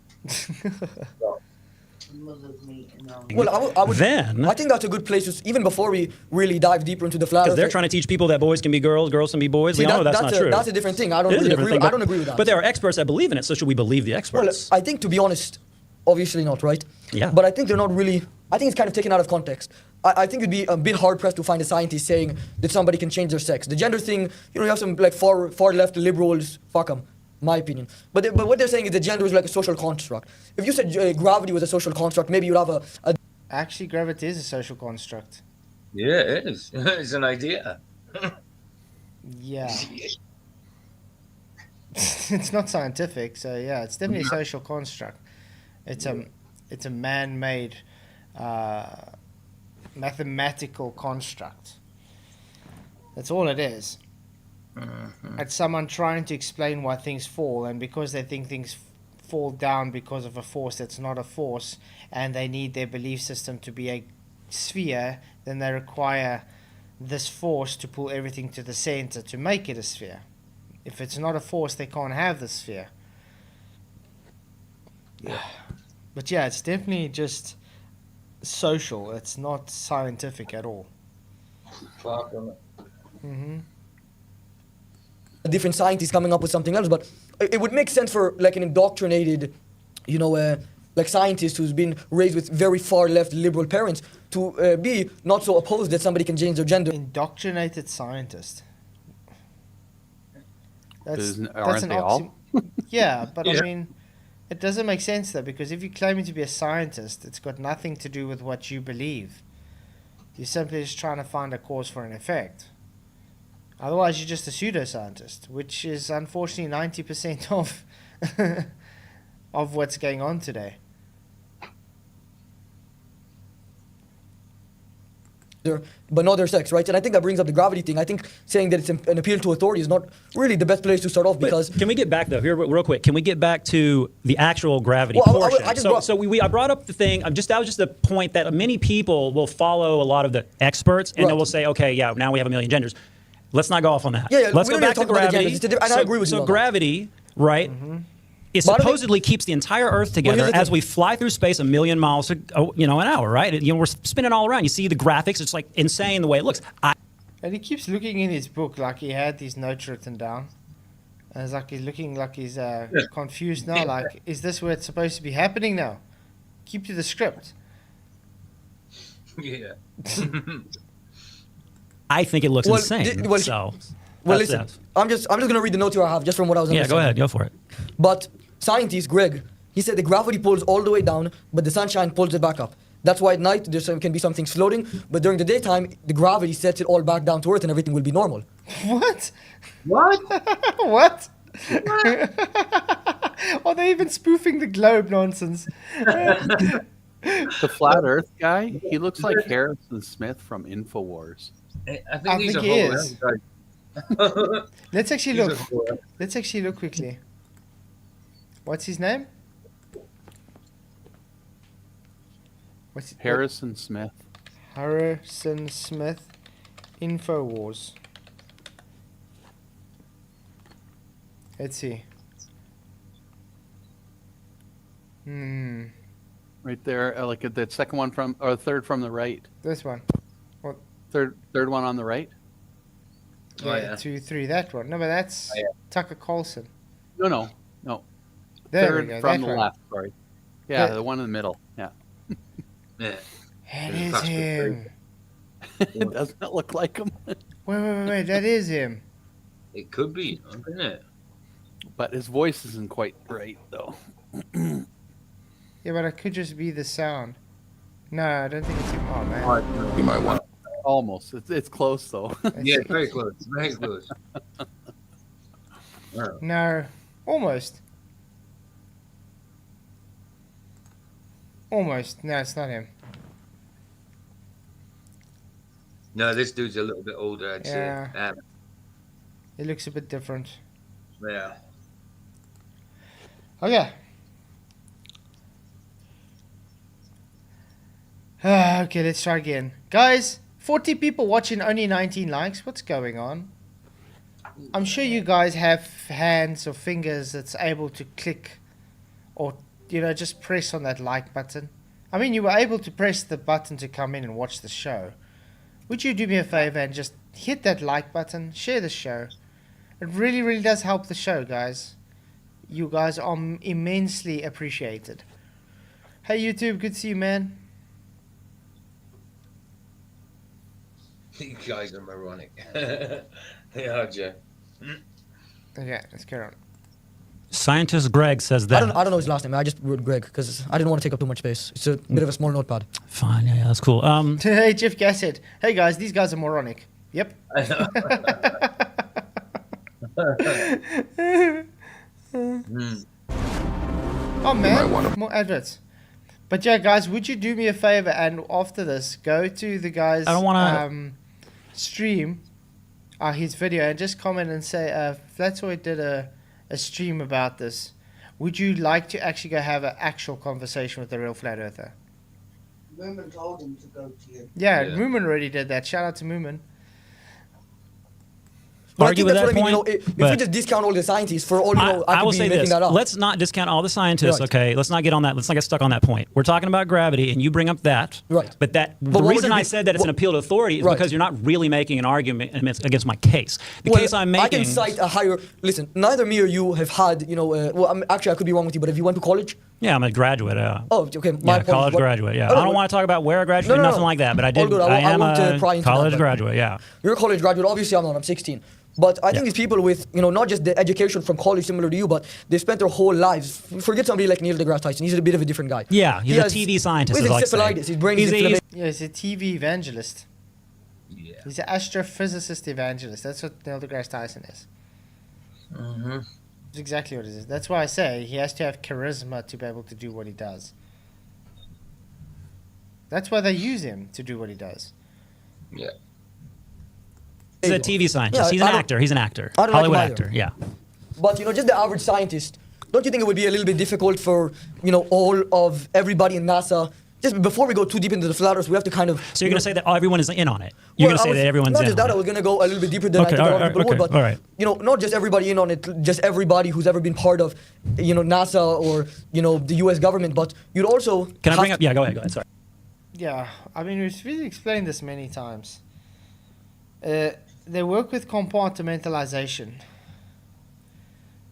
Mother's meeting on. Well, I would. then I think that's a good place to, even before we really dive deeper into the flat because Earth. they're trying to teach people that boys can be girls, girls can be boys. See, We all know that's not true. That's a different thing. I don't It is a really different agree. thing, I don't agree with that. But there are experts that believe in it, so should we believe the Well, experts? I think, to be honest, obviously not, right? Yeah. But I think they're not really. I think it's kind of taken out of context. I think it'd be a bit hard pressed to find a scientist saying that somebody can change their sex. The gender thing, you know, you have some like far left liberals. Fuck them, my opinion. But what they're saying is that gender is like a social construct. If you said gravity was a social construct, maybe you'd have a Actually, gravity is a social construct. Yeah, it is. It's an idea. Yeah. It's not scientific, so yeah, it's definitely a social construct. It's a man-made mathematical construct. That's all it is. It's someone trying to explain why things fall, and because they think things fall down because of a force that's not a force, and they need their belief system to be a sphere, then they require this force to pull everything to the center to make it a sphere. If it's not a force, they can't have the sphere. Yeah. But yeah, it's definitely just social. It's not scientific at all. Far from it. Hmm. different scientist coming up with something else. But it would make sense for like an indoctrinated, you know, like scientist who's been raised with very far left liberal parents to be not so opposed that somebody can change their gender. Indoctrinated scientist. Aren't they all? Yeah, but Yeah. I mean, it doesn't make sense though, because if you're claiming to be a scientist, it's got nothing to do with what you believe. You're simply just trying to find a cause for an effect. Otherwise, you're just a pseudoscientist, which is unfortunately 90% of of what's going on today. But not their sex, right? And I think that brings up the gravity thing. I think saying that it's an appeal to authority is not really the best place to start off But because can we get back though here real quick? Can we get back to the actual gravity Well, portion? I just I brought up the thing. That was just the point that many people will follow a lot of the experts and they Right. will say, okay, yeah, now we have a million genders. Let's not go off on that. Yeah, Let's we go don't need back to to talk about the gravity. genders. And I agree with you So on that. gravity, right? It But I don't supposedly keeps the entire Earth together here's the as thing. we fly through space 1,000,000 miles, an hour, right? We're spinning all around. You see the graphics; it's like insane the way it looks. And he keeps looking in his book like he had these notes written down. And it's like he's looking like he's confused now. Like, is this where it's supposed to be happening now? Keep to the script. Yeah. I think it looks Well, insane. well, so, well, that's listen, it. I'm just gonna read the notes here I have just from what I was Yeah, understanding. go ahead, go for it. But scientist Greg, he said the gravity pulls all the way down, but the sunshine pulls it back up. That's why at night can be something floating, but during the daytime, the gravity sets it all back down to Earth and everything will be normal. What? What? What? Are they even spoofing the globe nonsense? The flat Earth guy, he looks like Harrison Smith from InfoWars. I think I he's think a he whole is. guy. Let's actually He's look. a whole- Let's actually look quickly. What's his name? What's Harrison Smith. Harrison Smith, Infowars. Let's see. Right there, like at that second one from, or third from the right. This one. Third one on the right. Oh, yeah. 2, 3. That one. No, but that's Oh, yeah. Tucker Carlson. No. There Third we go. from that the one. left. Sorry. Yeah, Yeah. the one in the middle. Yeah. Yeah. It Yeah, is that's him. Doesn't it look like him? Wait. That is him. It could be, isn't it? But his voice isn't quite right, though. Yeah, but it could just be the sound. No, I don't think it's him. Oh, man. You might want. Almost. It's close, though. Yeah, very close. Very close. Yeah. No. Almost. Almost. No, it's not him. No, this dude's a little bit older, I'd Yeah. say. It looks a bit different. Yeah. Okay. Okay, let's try again. Guys, 40 people watching, only 19 likes. What's going on? I'm sure you guys have hands or fingers that's able to click or, just press on that like button. I mean, you were able to press the button to come in and watch the show. Would you do me a favor and just hit that like button, share the show? It really, really does help the show, guys. You guys are immensely appreciated. Hey, YouTube, good to see you, man. You guys are moronic. Yeah, Joe. Okay, let's carry on. Scientist Greg says that. I don't know his last name. I just wrote Greg because I didn't want to take up too much space. It's a bit of a small notepad. Fine, yeah, that's cool. Hey, Jeff Gass said, hey guys, these guys are moronic. Yep. Oh man, more adverts. But yeah, guys, would you do me a favor and after this, go to the guy's I don't wanna- stream, his video, and just comment and say, Flatzoid did a stream about this. Would you like to actually go have an actual conversation with the real flat earther? Moomin told him to go to you. Yeah, Yeah. Moomin already did that. Shout out to Moomin. But I Argue think with that's what that I mean. point, If we but- just discount all the scientists, for all you know, I I could will be say making this. that up. Let's not discount all the scientists, Right. okay? Let's not get on that. Let's not get stuck on that point. We're talking about gravity, and you bring up that. Right. But the what would reason you I be- said that it's an what- appeal to authority is Right. because you're not really making an argument against my case. The Well, case I'm I making. can cite a higher. Listen, neither me or you have had, actually, I could be wrong with you, but if you went to college. Yeah, I'm a graduate. Oh, okay. My Yeah, apologies. college What- graduate. Yeah, Oh, I don't want to talk about where I graduated, No, no, nothing no. like that. But I All did. good. I I am won't pry a into that, college but- graduate. Yeah. You're a college graduate. Obviously, I'm not. I'm 16. But I think these people with, not just the education from college similar to you, but they spent their whole lives. Forget somebody like Neil deGrasse Tyson. He's a bit of a different guy. Yeah, he's He a has- TV scientist. With as I his say. encephalitis, his brain is He's a- inflammation. Yeah, he's a TV evangelist. Yeah. He's an astrophysicist evangelist. That's what Neil deGrasse Tyson is. Mm-hmm. That's exactly what it is. That's why I say he has to have charisma to be able to do what he does. That's why they use him to do what he does. Yeah. He's a TV scientist. Yeah, He's I an don't- actor. He's an actor. I don't like him Hollywood either. actor. Yeah. But just the average scientist, don't you think it would be a little bit difficult for all of everybody in NASA? Just before we go too deep into the flat Earth, we have to kind of. So you're going to say that everyone is in on it. You're going to say that everyone's not in just that. on I it. was going to go a little bit deeper than I Okay, think a lot of alright, people would. okay, But alright. not just everybody in on it, just everybody who's ever been part of NASA or the U.S. government. But you'd also Can I have bring up? Yeah, go ahead. Sorry. Yeah, I mean, we've really explained this many times. They work with compartmentalization.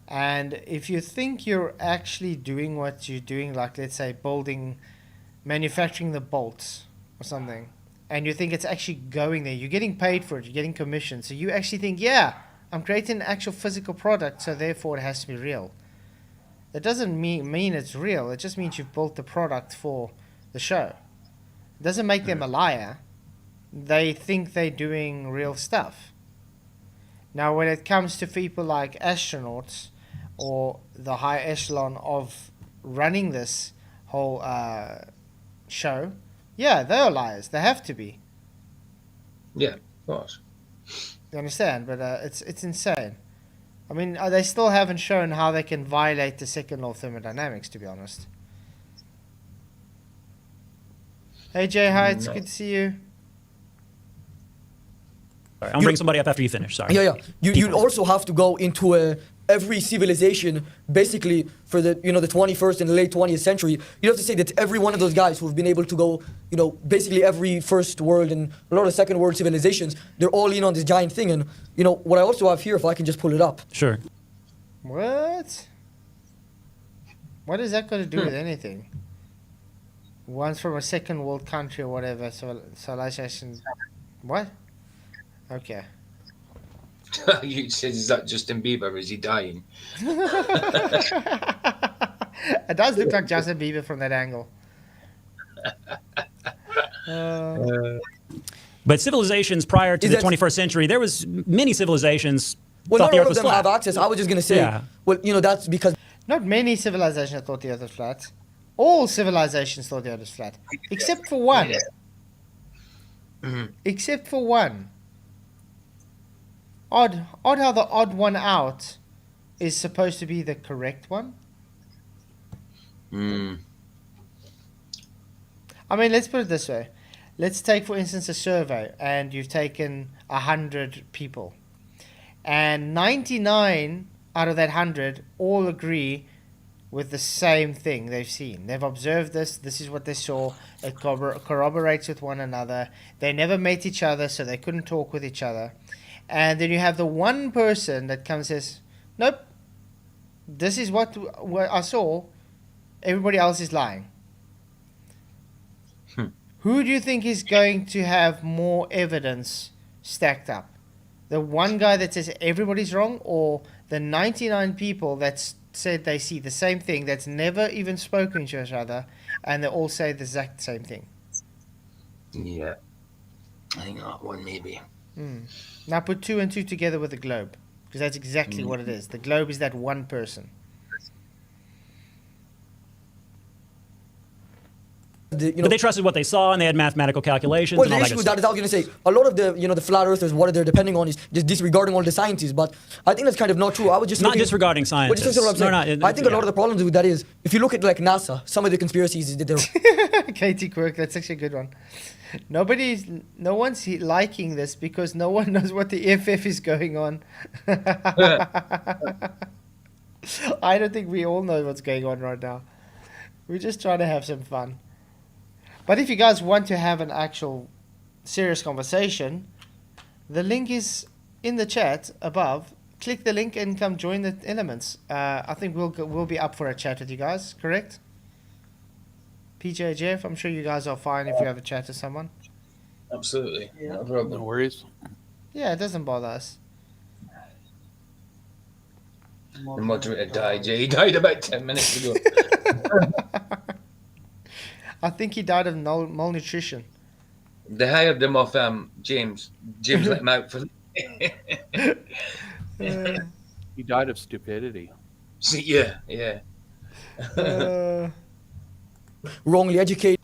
And if you think you're actually doing what you're doing, like let's say manufacturing the bolts or something, and you think it's actually going there, you're getting paid for it, you're getting commission, so you actually think, yeah, I'm creating an actual physical product, so therefore it has to be real. That doesn't mean it's real, it just means you've built the product for the show. It doesn't make them a liar. They think they're doing real stuff. Now, when it comes to people like astronauts or the high echelon of running this whole show, yeah, they're liars. They have to be. Yeah, of course. You understand? But it's insane. I mean, they still haven't shown how they can violate the second law of thermodynamics, to be honest. Hey, Jay, hi, it's No. good to see you. Sorry. I'm bringing somebody up after you finish. Sorry. Yeah. You'd also have to go into every civilization, basically for the the 21st and the late 20th century. You have to say that every one of those guys who've been able to go, basically every first world and a lot of second world civilizations, they're all in on this giant thing. And what I also have here, if I can just pull it up. Sure. What? What has that got to do with anything? One's from a second world country or whatever. So civilization. What? Okay. You said, is that Justin Bieber? Is he dying? It does look like Justin Bieber from that angle. But civilizations prior to Is the that- 21st century, there was many civilizations Well, thought not the all Earth of was them flat. have access. I was just gonna say, Yeah. well, that's because Not many civilizations thought the Earth was flat. All civilizations thought the Earth was flat, except for one. Except for one. Odd how the odd one out is supposed to be the correct one. Mm. I mean, let's put it this way. Let's take, for instance, a survey, and you've taken 100 people, and 99 out of that 100 all agree with the same thing they've seen. They've observed this. This is what they saw. It corroborates with one another. They never met each other, so they couldn't talk with each other. And then you have the one person that comes and says, "Nope, this is what I saw. Everybody else is lying." Who do you think is going to have more evidence stacked up? The one guy that says everybody's wrong, or the 99 people that said they see the same thing, that's never even spoken to each other, and they all say the exact same thing? Yeah. I think that one maybe. Now put 2 and 2 together with the globe, because that's exactly what it is. The globe is that one person. But they trusted what they saw, and they had mathematical calculations well, and the all that issue good with that stuff. is, I was going to say, a lot of the flat earthers, what they're depending on is just disregarding all the sciences. But I think that's kind of not true. I was just Not looking- disregarding Well, just scientists. what I'm saying. I think a lot of the problems with that is, if you look at like NASA, some of the conspiracies is that they're Katie Quirk, that's actually a good one. No one's liking this because no one knows what the FF is going on. I don't think we all know what's going on right now. We're just trying to have some fun. But if you guys want to have an actual serious conversation, the link is in the chat above. Click the link and come join the Elements. I think we'll be up for a chat with you guys, correct? PJ, Jeff, I'm sure you guys are fine if you have a chat to someone. Absolutely. Yeah. Not a No problem. worries. Yeah, it doesn't bother us. The moderator died. Yeah, he died about 10 minutes ago. I think he died of malnutrition. They hired him off James. James let him out for. He died of stupidity. See, yeah, yeah. wrongly educated.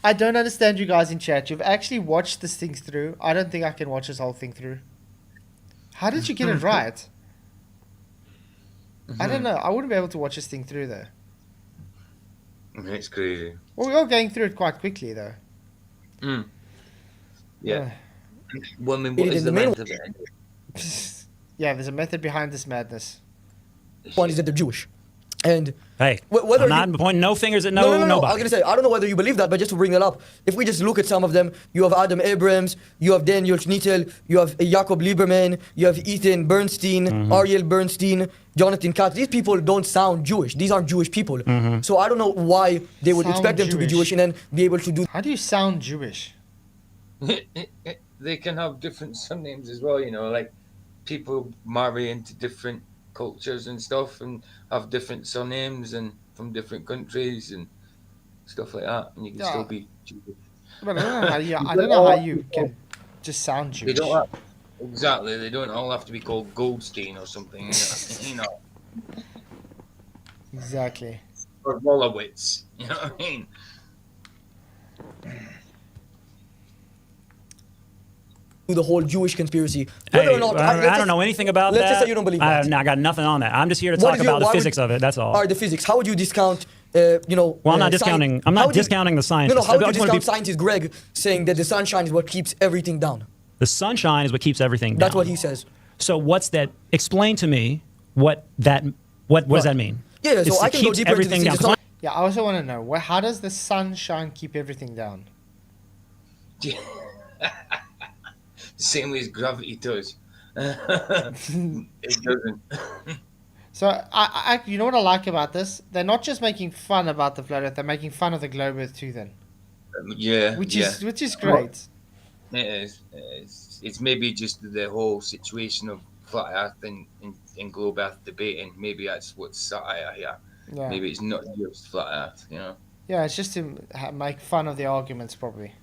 I don't understand you guys in chat. You've actually watched this thing through. I don't think I can watch this whole thing through. How did you get it right? I don't know. I wouldn't be able to watch this thing through though. It's crazy. Well, we are going through it quite quickly though. Yeah. Well, I mean, what It is is the the main- method of it? Yeah, there's a method behind this madness. One is that they're Jewish, and Hey, whether I'm not pointing no fingers at no, I was nobody. gonna say I don't know whether you believe that, but just to bring that up, if we just look at some of them, you have Adam Abrams, you have Daniel Schnitzel, you have Jakob Lieberman, you have Ethan Bernstein, Ariel Bernstein, Jonathan Katz. These people don't sound Jewish. These aren't Jewish people. So I don't know why they would Sound expect them to be Jewish. Jewish and then be able to do. How do you sound Jewish? They can have different surnames as well, you know, like people marry into different cultures and stuff and have different surnames and from different countries and stuff like that, and you can Yeah. still be Jewish. But I don't know how you. I don't know how you can just sound They Jewish. don't have, exactly. They don't all have to be called Goldstein or something, you know, Exactly. or Wolowitz. You know what I mean? The whole Jewish conspiracy. Hey, Whether or not, I don't know anything about let's that. just say you don't believe that. I got nothing on that. I'm just here to What talk is your- about the why would- physics of it. That's all. Are the physics? How would you discount? Well, I'm not discounting. I'm how not would you- discounting the science. No, no. How would I you just wanna discount scientist Greg saying that the sunshine is what keeps everything down? The sunshine is what keeps everything down. That's what he says. So what's that? Explain to me what does that mean? Yeah, so It's- I it can go keeps deeper into everything this. down. It's not- Yeah, I also want to know how does the sunshine keep everything down? Same way as gravity does. It doesn't. So you know what I like about this? They're not just making fun about the flat Earth; they're making fun of the globe Earth too. Then, Yeah, which yeah. is great. It is. It's maybe just the whole situation of flat Earth and globe Earth debating. Maybe that's what's satire here. Yeah, Maybe it's not just flat Earth. yeah. It's just to make fun of the arguments, probably.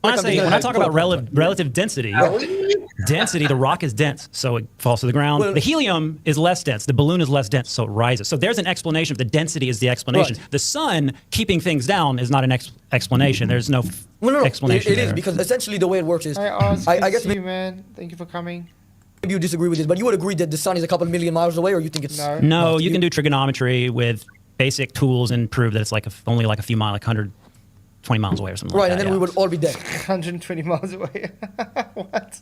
When I Like, I'm say just when gonna I talk put a about punch on. relative density, the rock is dense, so it falls to the ground. Well- The helium is less dense. The balloon is less dense, so it rises. So there's an explanation. The density is the explanation. Right. The sun keeping things down is not an explanation. There's no Well, no, explanation. it is there. because essentially the way it works is, Hey, Oz, I good guess to see you, man. Thank you for coming. maybe you disagree with this, but you would agree that the sun is a couple million miles away, or you think it's No. No, not? you can do trigonometry with basic tools and prove that it's only like a few miles, like 120 miles away or something Right, like and that. then we yeah. would all be dead. 120 miles away. What?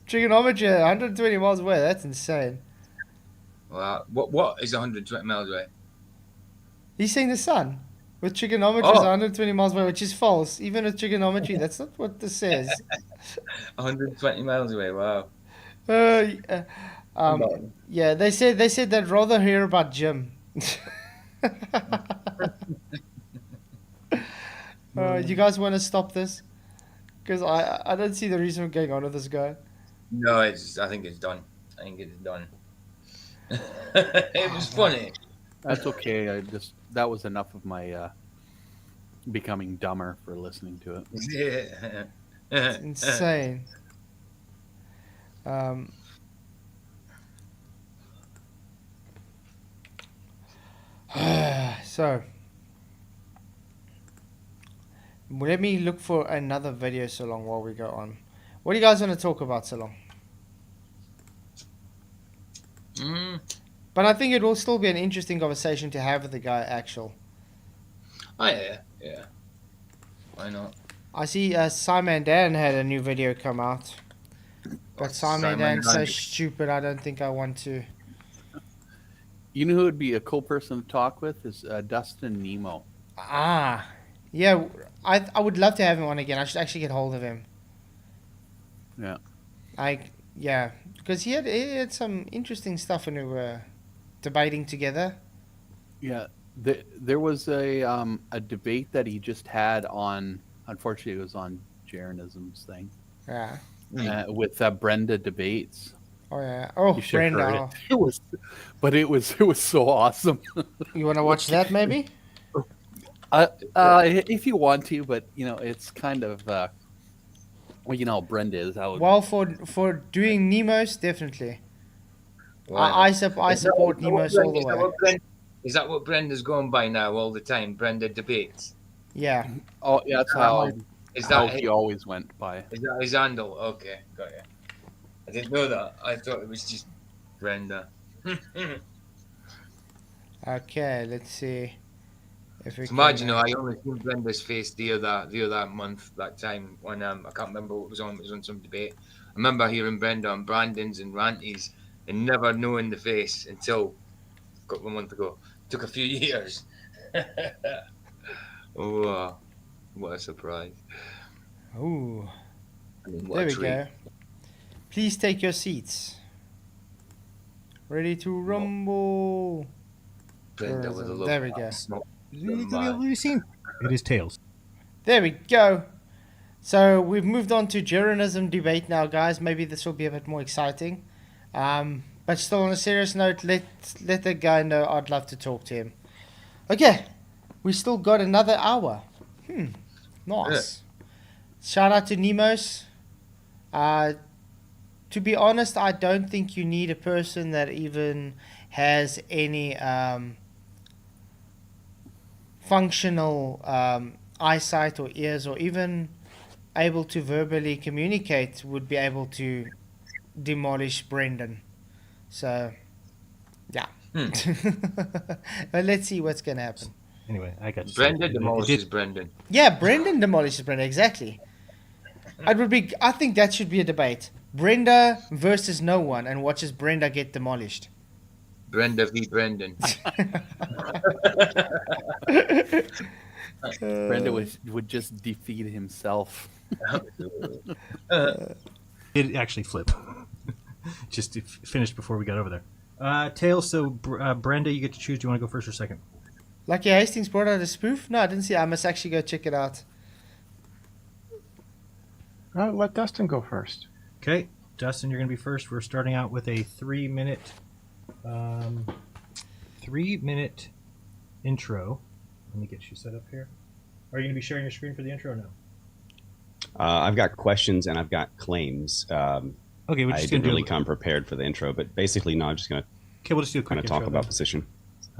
Trigonometry, 120 miles away. That's insane. Well, what is 120 miles away? He's saying the sun. With trigonometry, is 120 miles away, which is false. Even with trigonometry, that's not what this says. 120 miles away. Wow. Yeah, they said they'd rather hear about Jim. You guys want to stop this? Because I don't see the reason for going on with this guy. No, I think it's done. I think it's done. It was funny. That's okay. That was enough of my becoming dumber for listening to it. Yeah. It's insane. So let me look for another video so long while we go on. What do you guys want to talk about so long? But I think it will still be an interesting conversation to have with the guy actual. Oh yeah. Why not? I see Simon Dan had a new video come out. But Simon Dan's so stupid I don't think I want to. You know who would be a cool person to talk with is Dustin Nemo. Ah. Yeah, I would love to have him on again. I should actually get hold of him. Yeah. Yeah, because he had some interesting stuff when we were debating together. Yeah. There was a debate that he just had on. Unfortunately, it was on Jeranism's thing. Yeah. With Brenda Debates. Oh yeah. Oh, You should have Brenda. heard it. It was so awesome. You want to watch that maybe? If you want to, but it's kind of well, how Brenda is. Well, for doing Nemos, definitely. Wow. I support Nemos all the way. Is that what Brenda's going by now all the time? Brenda Debates. Yeah. Oh, yeah, that's how he always went by. Is that his handle? Okay, got you. I didn't know that. I thought it was just Brenda. Okay, let's see if we Imagine, can. I only seen Brenda's face the other month, that time when I can't remember what it was on. It was on some debate. I remember hearing Brenda on Brandon's and Ranty's and never knowing the face until a couple of months ago. Took a few years. Oh, what a surprise! Ooh, I mean, what there a we treat. go. Please take your seats. Ready to rumble. Brenda with a little There we go. smoke. Have you seen? It is tails. There we go. So we've moved on to Jeranism debate now, guys. Maybe this will be a bit more exciting. But still, on a serious note, let the guy know I'd love to talk to him. Okay, we still got another hour. Nice. Shout out to Nemos. To be honest, I don't think you need a person that even has any functional eyesight or ears or even able to verbally communicate would be able to demolish Brendan. So, yeah. But let's see what's going to happen. Anyway, I got Brenda it demolishes did- Brendan. Yeah, Brendan demolishes Brenda, exactly. It would be. I think that should be a debate. Brenda versus no one, and watches Brenda get demolished. Brenda v. Brendan. Brenda would just defeat himself. It actually flip. just finished before we got over there. Tails. So Brenda, you get to choose. Do you want to go first or second? Lucky Hastings brought out a spoof? No, I didn't see it. I must actually go check it out. Let Dustin go first. Okay, Dustin, you're going to be first. We're starting out with a 3-minute, 3-minute intro. Let me get you set up here. Are you going to be sharing your screen for the intro or no? I've got questions and I've got claims. Okay, I didn't really come prepared for the intro, but basically, no, I'm just going to we'll just do a quick kind of talk intro about then. position.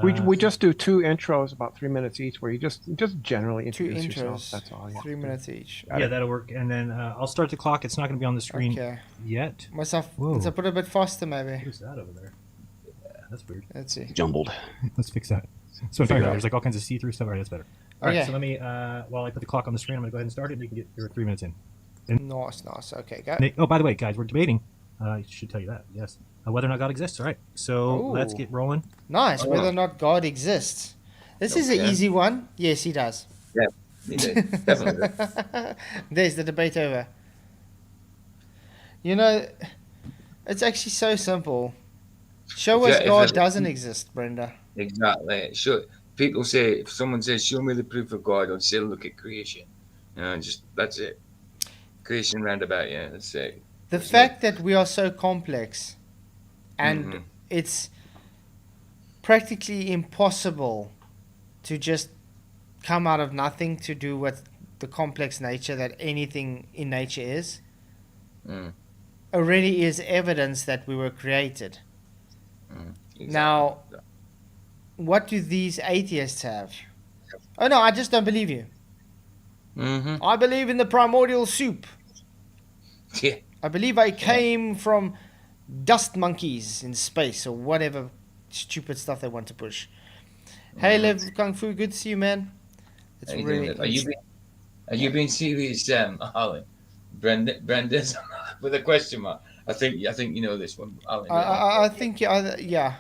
We just do 2 intros, about 3 minutes each, where you just generally 2 introduce intros. yourself. That's all. 3 minutes each. Yeah, that'll work. And then I'll start the clock. It's not going to be on the screen Okay. yet. Myself. Whoa. Let's put it a bit faster, maybe. Who's that over there? Yeah, that's weird. Let's see. Jumbled. Let's fix that. So I'm talking about. There's like all kinds of see-through stuff. All right, that's better. All right, Okay. so let me, while I put the clock on the screen, I'm going to go ahead and start it, and you can get your 3 minutes in. Nice. Okay, go. Oh, by the way, guys, we're debating. I should tell you that, yes. Whether or not God exists. All right, so Ooh. let's get rolling. Nice. Whether or not God exists. This is an Okay. easy one. Yes, he does. Yeah, he did. Definitely. There's the debate over. You know, it's actually so simple. Show us Yeah, God doesn't exist, Brenda. Exactly. Sure. People say, if someone says, show me the proof of God, I'll say, look at creation. Just that's it. Creation roundabout, yeah, that's it. The fact that we are so complex and Mhm. it's practically impossible to just come out of nothing to do what the complex nature that anything in nature is Mm. already is evidence that we were created. Exactly. Now, what do these atheists have? Oh no, I just don't believe you. Mm-hmm. I believe in the primordial soup. Yeah. I believe I came from dust monkeys in space or whatever stupid stuff they want to push. Hey, Liv Kung Fu, good to see you, man. It's How you really. doing? Are you being serious, Alan? Brenda's with a question mark. I think you know this one, Alan. I think yeah.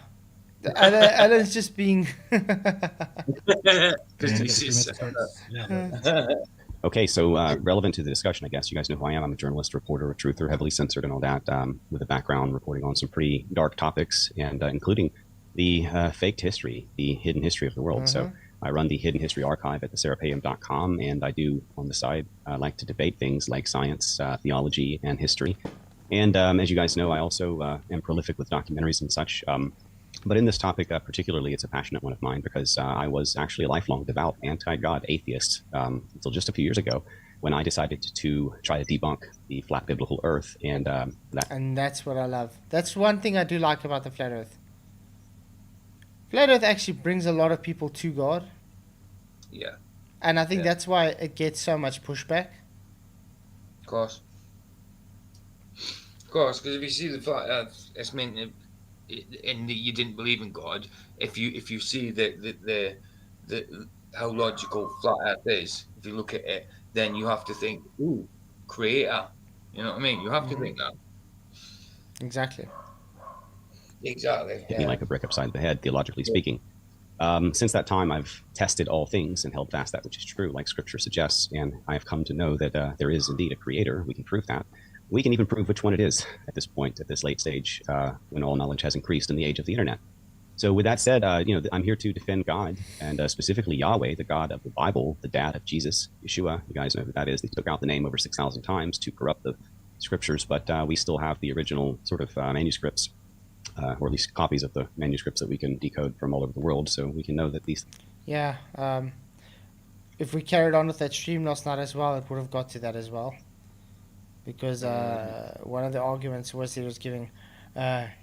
Alan's just being. Because And this your 3 is. minutes starts now. Okay, so relevant to the discussion, I guess you guys know who I am. I'm a journalist, reporter, a truther, heavily censored and all that, with a background reporting on some pretty dark topics, and including the faked history, the hidden history of the world. So I run the Hidden History Archive at theserapeum.com, and I do, on the side, like to debate things like science, theology, and history. And as you guys know, I also am prolific with documentaries and such. But in this topic particularly, it's a passionate one of mine because I was actually a lifelong devout anti-God atheist until just a few years ago when I decided to try to debunk the flat biblical earth. And And that's what I love. That's one thing I do like about the flat earth. Flat earth actually brings a lot of people to God. Yeah, And I think Yeah. that's why it gets so much pushback. of course. Of course, because if you see the flat Earth, it's meant, and you didn't believe in God. If you see the how logical flat Earth is, if you look at it, then you have to think, ooh, creator. You know what I mean? You have to think that. Exactly. Exactly. hit me like a brick upside the head, theologically speaking. Since that time, I've tested all things and held fast that which is true, like Scripture suggests, and I've come to know that there is indeed a creator. We can prove that. We can even prove which one it is at this point, at this late stage, when all knowledge has increased in the age of the internet. So with that said, I'm here to defend God, and specifically Yahweh, the God of the Bible, the dad of Jesus, Yeshua. You guys know who that is. They took out the name over 6,000 times to corrupt the Scriptures, but we still have the original sort of manuscripts, or at least copies of the manuscripts that we can decode from all over the world, so we can know that these... Yeah. If we carried on with that stream last night as well, it would have got to that as well. Because one of the arguments was he was giving,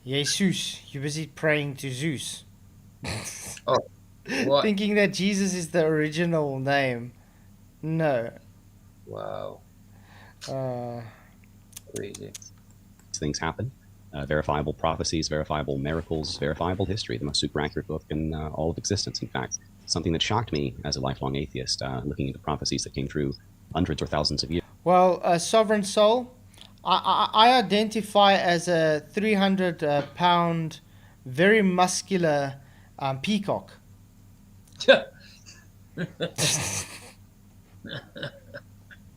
Jesus, you're busy praying to Zeus. Oh, what? Thinking that Jesus is the original name. No. Wow. Crazy. things happen. Verifiable prophecies, verifiable miracles, verifiable history, the most super accurate book in all of existence, in fact. Something that shocked me as a lifelong atheist, looking into prophecies that came true hundreds or thousands of years. Well, Sovereign Soul, I identify as a 300-pound, very muscular peacock.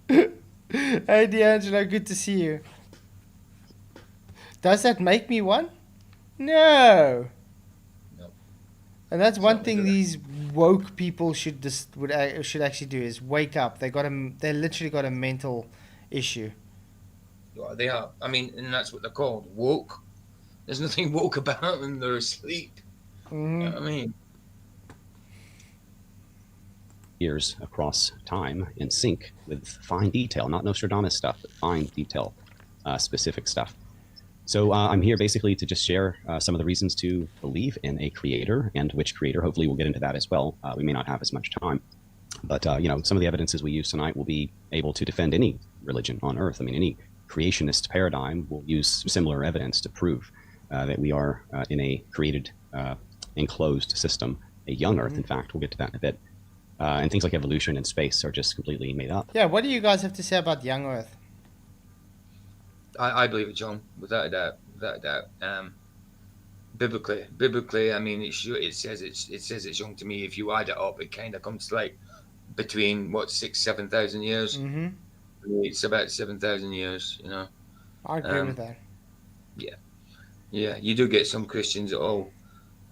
Hey, D'Angelo, good to see you. Does that make me one? No. No. And that's one Certainly thing doesn't. these woke people should should actually do is wake up. They literally got a mental issue. Well, they are. I mean, and that's what they're called, woke. There's nothing woke about them. They're asleep. You know what I mean? Years across time in sync with fine detail, not Nostradamus stuff, but fine detail, specific stuff. So I'm here basically to just share some of the reasons to believe in a creator, and which creator. Hopefully we'll get into that as well. We may not have as much time, but some of the evidences we use tonight will be able to defend any religion on Earth. I mean, any creationist paradigm will use similar evidence to prove that we are in a created, enclosed system, a young Earth. In fact, we'll get to that in a bit. And things like evolution and space are just completely made up. Yeah, what do you guys have to say about young Earth? I believe it, John, without a doubt. Without a doubt. Biblically, I mean, it says it's young to me. If you add it up, it kind of comes to like between 6,000-7,000 years. Mm-hmm. It's about 7,000 years. I agree with that. Yeah. You do get some Christians that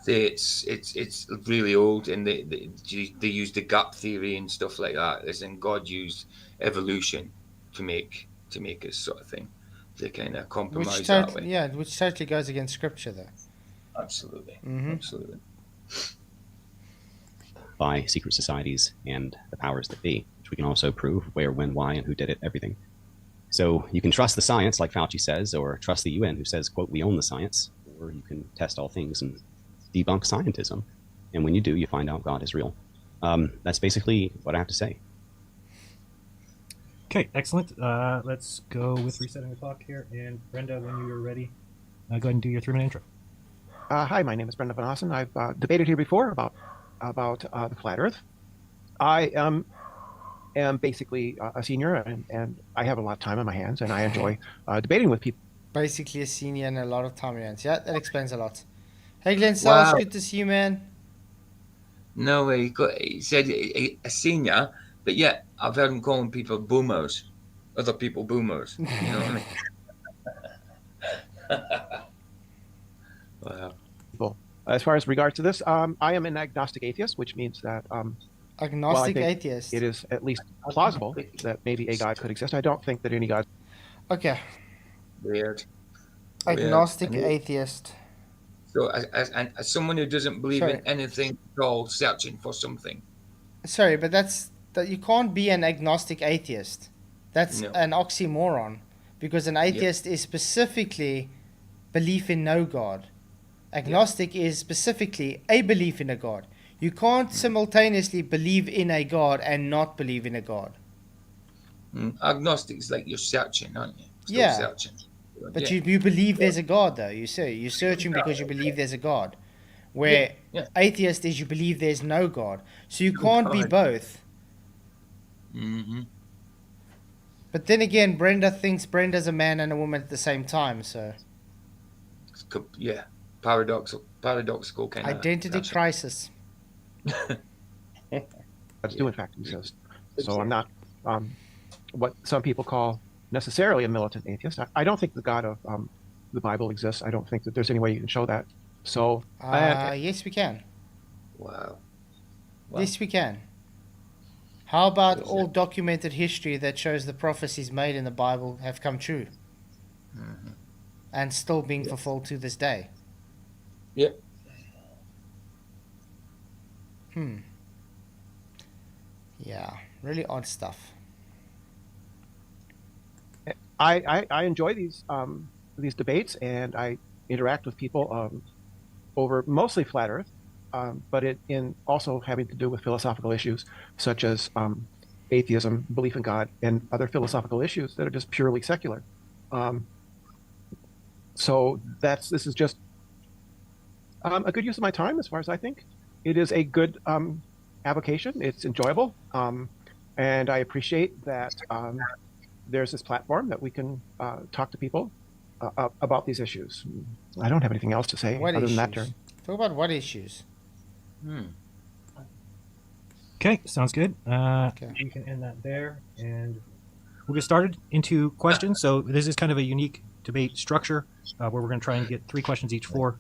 say it's really old, and they use the gap theory and stuff like that. Listen, God used evolution to make us sort of thing. They kind of compromise that way. Yeah, which totally goes against scripture, though. Absolutely. Mm-hmm. Absolutely. By secret societies and the powers that be, which we can also prove where, when, why, and who did it, everything. So you can trust the science, like Fauci says, or trust the UN, who says, quote, we own the science, or you can test all things and debunk scientism. And when you do, you find out God is real. That's basically what I have to say. Okay, excellent. Let's go with resetting the clock here. And Brenda, when you are ready, go ahead and do your 3-minute intro. Hi, my name is Brenda Van Ossen. I've debated here before about the flat Earth. I am basically a senior, and I have a lot of time on my hands, and I enjoy debating with people. Basically a senior and a lot of time on your hands. Yeah, that explains a lot. Hey, Glenn Stiles, Wow. good to see you, man. No, he said a senior, but yet I've heard him calling people boomers, other people boomers. You know what I mean? Wow. People. As far as regards to this, I am an agnostic atheist, which means that Agnostic well, I think atheist. it is at least plausible that maybe a God could exist. I don't think that any God. Okay. Weird. Agnostic Weird. atheist. So, as someone who doesn't believe Sorry. in anything at all, searching for something. Sorry, but that you can't be an agnostic atheist. That's No. an oxymoron, because an atheist is specifically belief in no God. Agnostic is specifically a belief in a God. You can't simultaneously believe in a God and not believe in a God. Agnostic is like you're searching, aren't you? Still Yeah. searching. But Yeah. you believe there's a God, though. You say you're searching because you believe there's a God. Where Yeah. atheist is you believe there's no God. So you No can't be God. both. Mm-hmm. But then again, Brenda thinks Brenda's a man and a woman at the same time. So Yeah. Paradoxical kind of identity crisis. Gods do in fact exist. So I'm not what some people call necessarily a militant atheist. I don't think the God of the Bible exists. I don't think that there's any way you can show that. So Yes, we can. Wow. Yes, we can. How about all documented history that shows the prophecies made in the Bible have come true and still being fulfilled to this day? Yep. Yeah, really odd stuff. I enjoy these debates, and I interact with people over mostly flat Earth, but in also having to do with philosophical issues such as atheism, belief in God, and other philosophical issues that are just purely secular. So this is just a good use of my time, as far as I think. It is a good avocation. It's enjoyable, and I appreciate that there's this platform that we can talk to people about these issues. I don't have anything else to say What other issues? than that term. Talk about what issues? Okay, sounds good. Okay. We can end that there. And we'll get started into questions. So this is kind of a unique debate structure where we're going to try and get 3 questions each for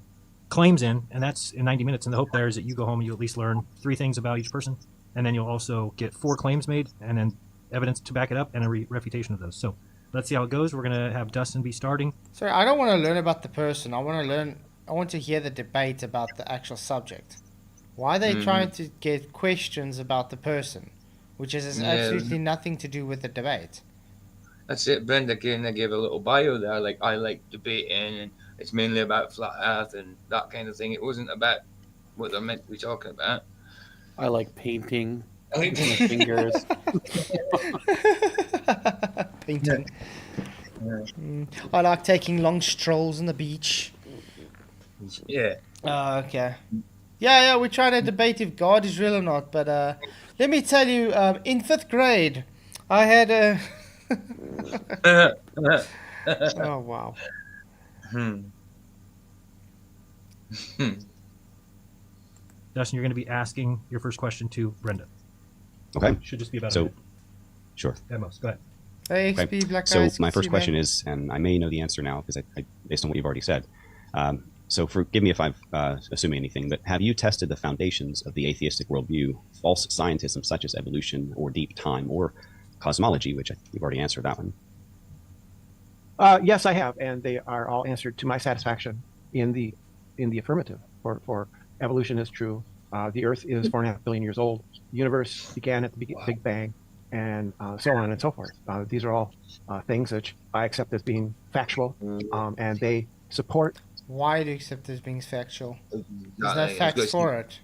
claims in, and that's in 90 minutes. And the hope there is that you go home and you at least learn 3 things about each person, and then you'll also get 4 claims made and then evidence to back it up and a refutation of those. So let's see how it goes. We're going to have Dustin be starting. Sorry, I don't want to learn about the person. I want to hear the debate about the actual subject. Why are they trying to get questions about the person, which has absolutely nothing to do with the debate? That's it. Brenda kind of gave a little bio there, like I like debating, and it's mainly about flat Earth and that kind of thing. It wasn't about what they're meant to be talking about. I like painting. I like My fingers. Painting. I like taking long strolls on the beach. Yeah. Okay. Yeah, we're trying to debate if God is real or not, but let me tell you, in 5th grade, I had a... Oh, wow. Dustin, you're going to be asking your first question to Brenda. Okay. Should just be about a So, minute sure. at most. Go ahead. Hey, XP, Okay. Black So Eyes, my good to first see you, question man. is, and I may know the answer now because I based on what you've already said. So forgive me if I'm assuming anything, but have you tested the foundations of the atheistic worldview, false scientism such as evolution or deep time or cosmology, which you've already answered that one? Yes, I have, and they are all answered to my satisfaction in the affirmative. For evolution is true. The Earth is 4.5 billion years old. The universe began at the Big Bang, and so on and so forth. These are all things which I accept as being factual, and they support. Why do you accept this being factual? There's no Exactly. facts for it.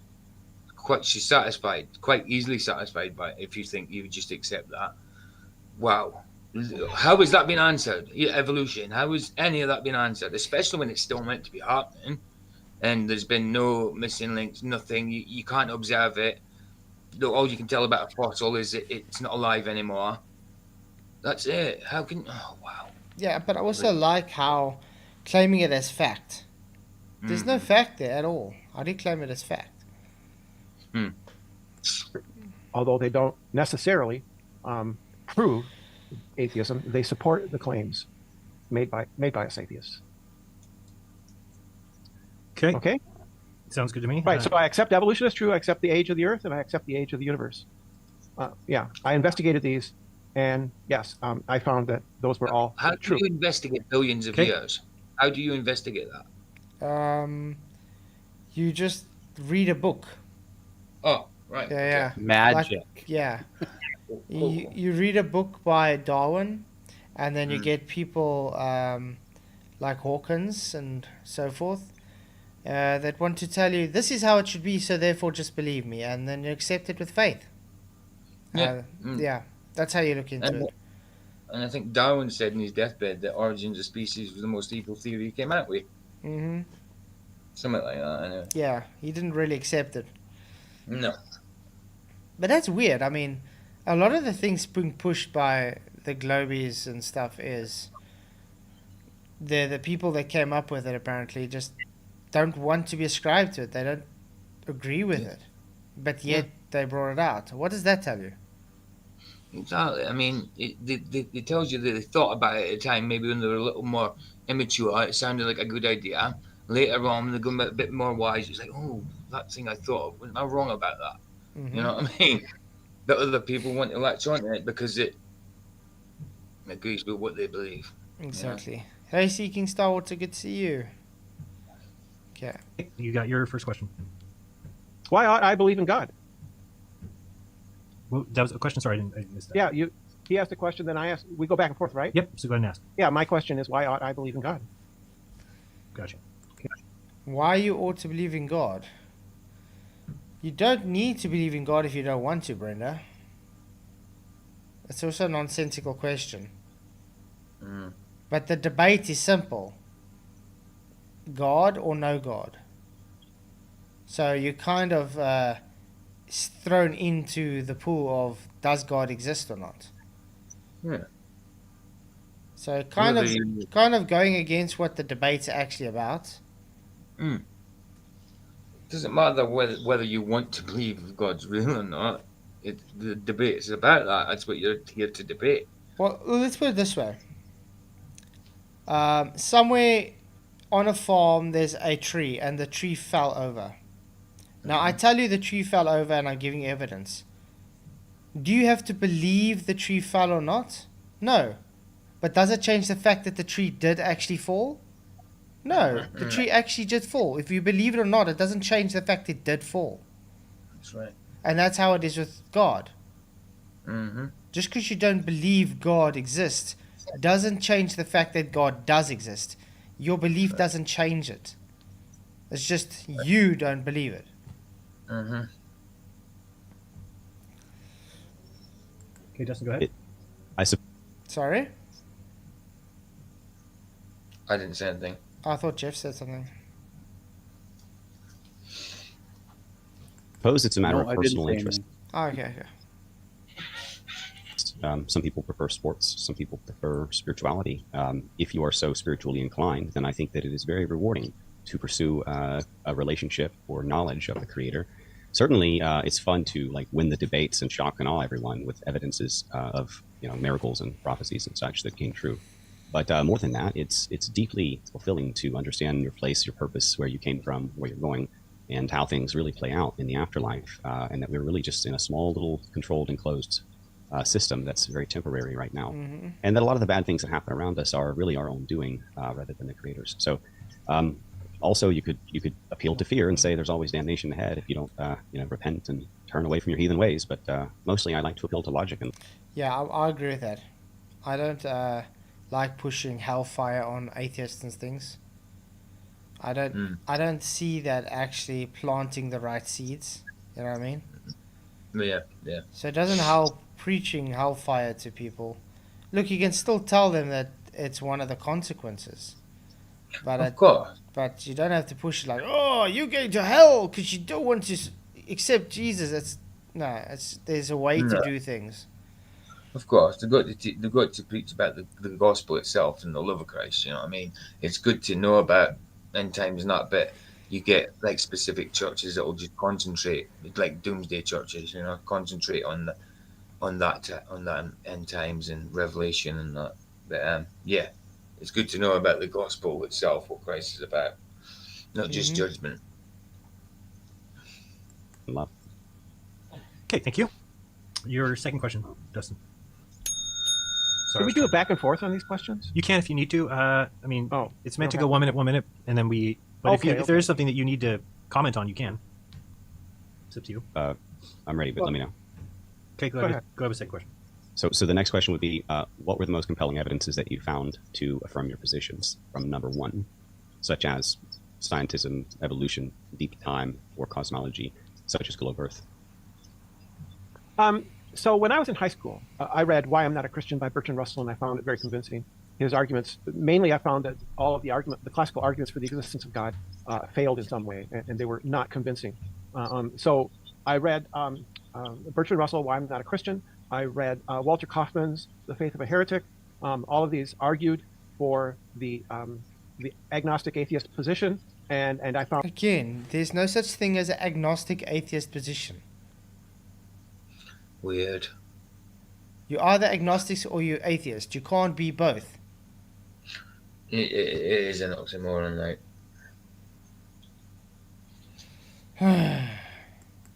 She's satisfied, quite easily satisfied by it if you think you would just accept that. Wow. How has that been answered? Evolution. How has any of that been answered? Especially when it's still meant to be happening, and there's been no missing links, nothing. You can't observe it. All you can tell about a fossil is it's not alive anymore. That's it. How can? Oh wow. Yeah, but I also like how claiming it as fact. There's no fact there at all. How do you claim it as fact? Although they don't necessarily prove atheism, they support the claims made by us atheists. Okay. Okay. Sounds good to me. Right. So I accept evolution is true. I accept the age of the Earth, and I accept the age of the universe. Yeah, I investigated these, and yes, I found that those were all How true. do you investigate billions of years? How do you investigate that? You just read a book. Oh, right. Yeah. Magic. Like, yeah. You read a book by Darwin, and then you get people like Hawkins and so forth that want to tell you this is how it should be, so therefore just believe me, and then you accept it with faith. Yeah, that's how you look into it. And I think Darwin said in his deathbed that origins of species was the most evil theory he came out with. Mm-hmm. Something like that, anyway. Yeah, he didn't really accept it. No. But that's weird. I mean, a lot of the things being pushed by the Globies and stuff is the people that came up with it apparently just don't want to be ascribed to it. They don't agree with it. But yet they brought it out. What does that tell you? Exactly. I mean, it tells you that they thought about it at a time, maybe when they were a little more immature. It sounded like a good idea. Later on, they go a bit more wise. It's like, oh, that thing I thought of, wasn't I wrong about that? Mm-hmm. You know what I mean? That other people want to latch onto it because it agrees with what they believe. Exactly. You know? Hey, Seeking Star Water, good to see you. Okay. You got your first question. Why ought I believe in God? Well, that was a question. Sorry, I missed that. Yeah, he asked a question, then I asked. We go back and forth, right? Yep. So go ahead and ask. Yeah, my question is, why ought I believe in God? Gotcha. Why you ought to believe in God? You don't need to believe in God if you don't want to, Brenda. It's also a nonsensical question. But the debate is simple. God or no God? So you're kind of thrown into the pool of does God exist or not? Yeah. So kind of going against what the debate's actually about. Doesn't matter whether you want to believe God's real or not. The debate is about that. That's what you're here to debate. Well, let's put it this way. Somewhere on a farm, there's a tree, and the tree fell over. Now, I tell you the tree fell over, and I'm giving evidence. Do you have to believe the tree fell or not? No. But does it change the fact that the tree did actually fall? No. The tree actually did fall. If you believe it or not, it doesn't change the fact it did fall. That's right. And that's how it is with God. Mm-hmm. Just because you don't believe God exists doesn't change the fact that God does exist. Your belief doesn't change it. It's just you don't believe it. Mm-hmm. Okay, Justin, go ahead. Sorry? I didn't say anything. I thought Jeff said something. Suppose it's a matter No, of I didn't personal say interest. Oh, okay. Some people prefer sports. Some people prefer spirituality. If you are so spiritually inclined, then I think that it is very rewarding to pursue a relationship or knowledge of the Creator. Certainly, it's fun to like win the debates and shock and awe everyone with evidences of miracles and prophecies and such that came true. But more than that, it's deeply fulfilling to understand your place, your purpose, where you came from, where you're going, and how things really play out in the afterlife, and that we're really just in a small little controlled, enclosed system that's very temporary right now, and that a lot of the bad things that happen around us are really our own doing rather than the Creator's. So, also you could appeal to fear and say there's always damnation ahead if you don't repent and turn away from your heathen ways. But mostly I like to appeal to logic. And Yeah, I agree with that. I don't like pushing hellfire on atheists and things. I don't see that actually planting the right seeds. You know what I mean? Yeah. So it doesn't help preaching hellfire to people. Look, you can still tell them that it's one of the consequences. But Of course. But you don't have to push it like, oh, you're going to hell because you don't want to accept Jesus. There's a way to do things. Of course, they've got to preach about the gospel itself and the love of Christ. You know what I mean? It's good to know about end times and that, but you get like specific churches that will just concentrate, like doomsday churches, concentrate on that end times and Revelation and that. But yeah, it's good to know about the gospel itself, what Christ is about, not just judgment. love. Okay, thank you. Your second question, Dustin. Can we do it back and forth on these questions? You can if you need to. It's meant to go 1 minute, and then we. But Okay, if there is something that you need to comment on, you can. It's up to you. I'm ready, but let me know. Okay, go ahead. Go ahead with the second question. So the next question would be, what were the most compelling evidences that you found to affirm your positions from number one, such as scientism, evolution, deep time, or cosmology, such as globe Earth? So when I was in high school, I read Why I'm Not a Christian by Bertrand Russell, and I found it very convincing. His arguments, mainly I found that all of the classical arguments for the existence of God failed in some way, and they were not convincing. So I read Bertrand Russell, Why I'm Not a Christian. I read Walter Kaufman's The Faith of a Heretic. All of these argued for the agnostic atheist position, and I found... Again, there's no such thing as an agnostic atheist position. Weird. You're either agnostics or you're atheist. You can't be both. It is an oxymoron, right?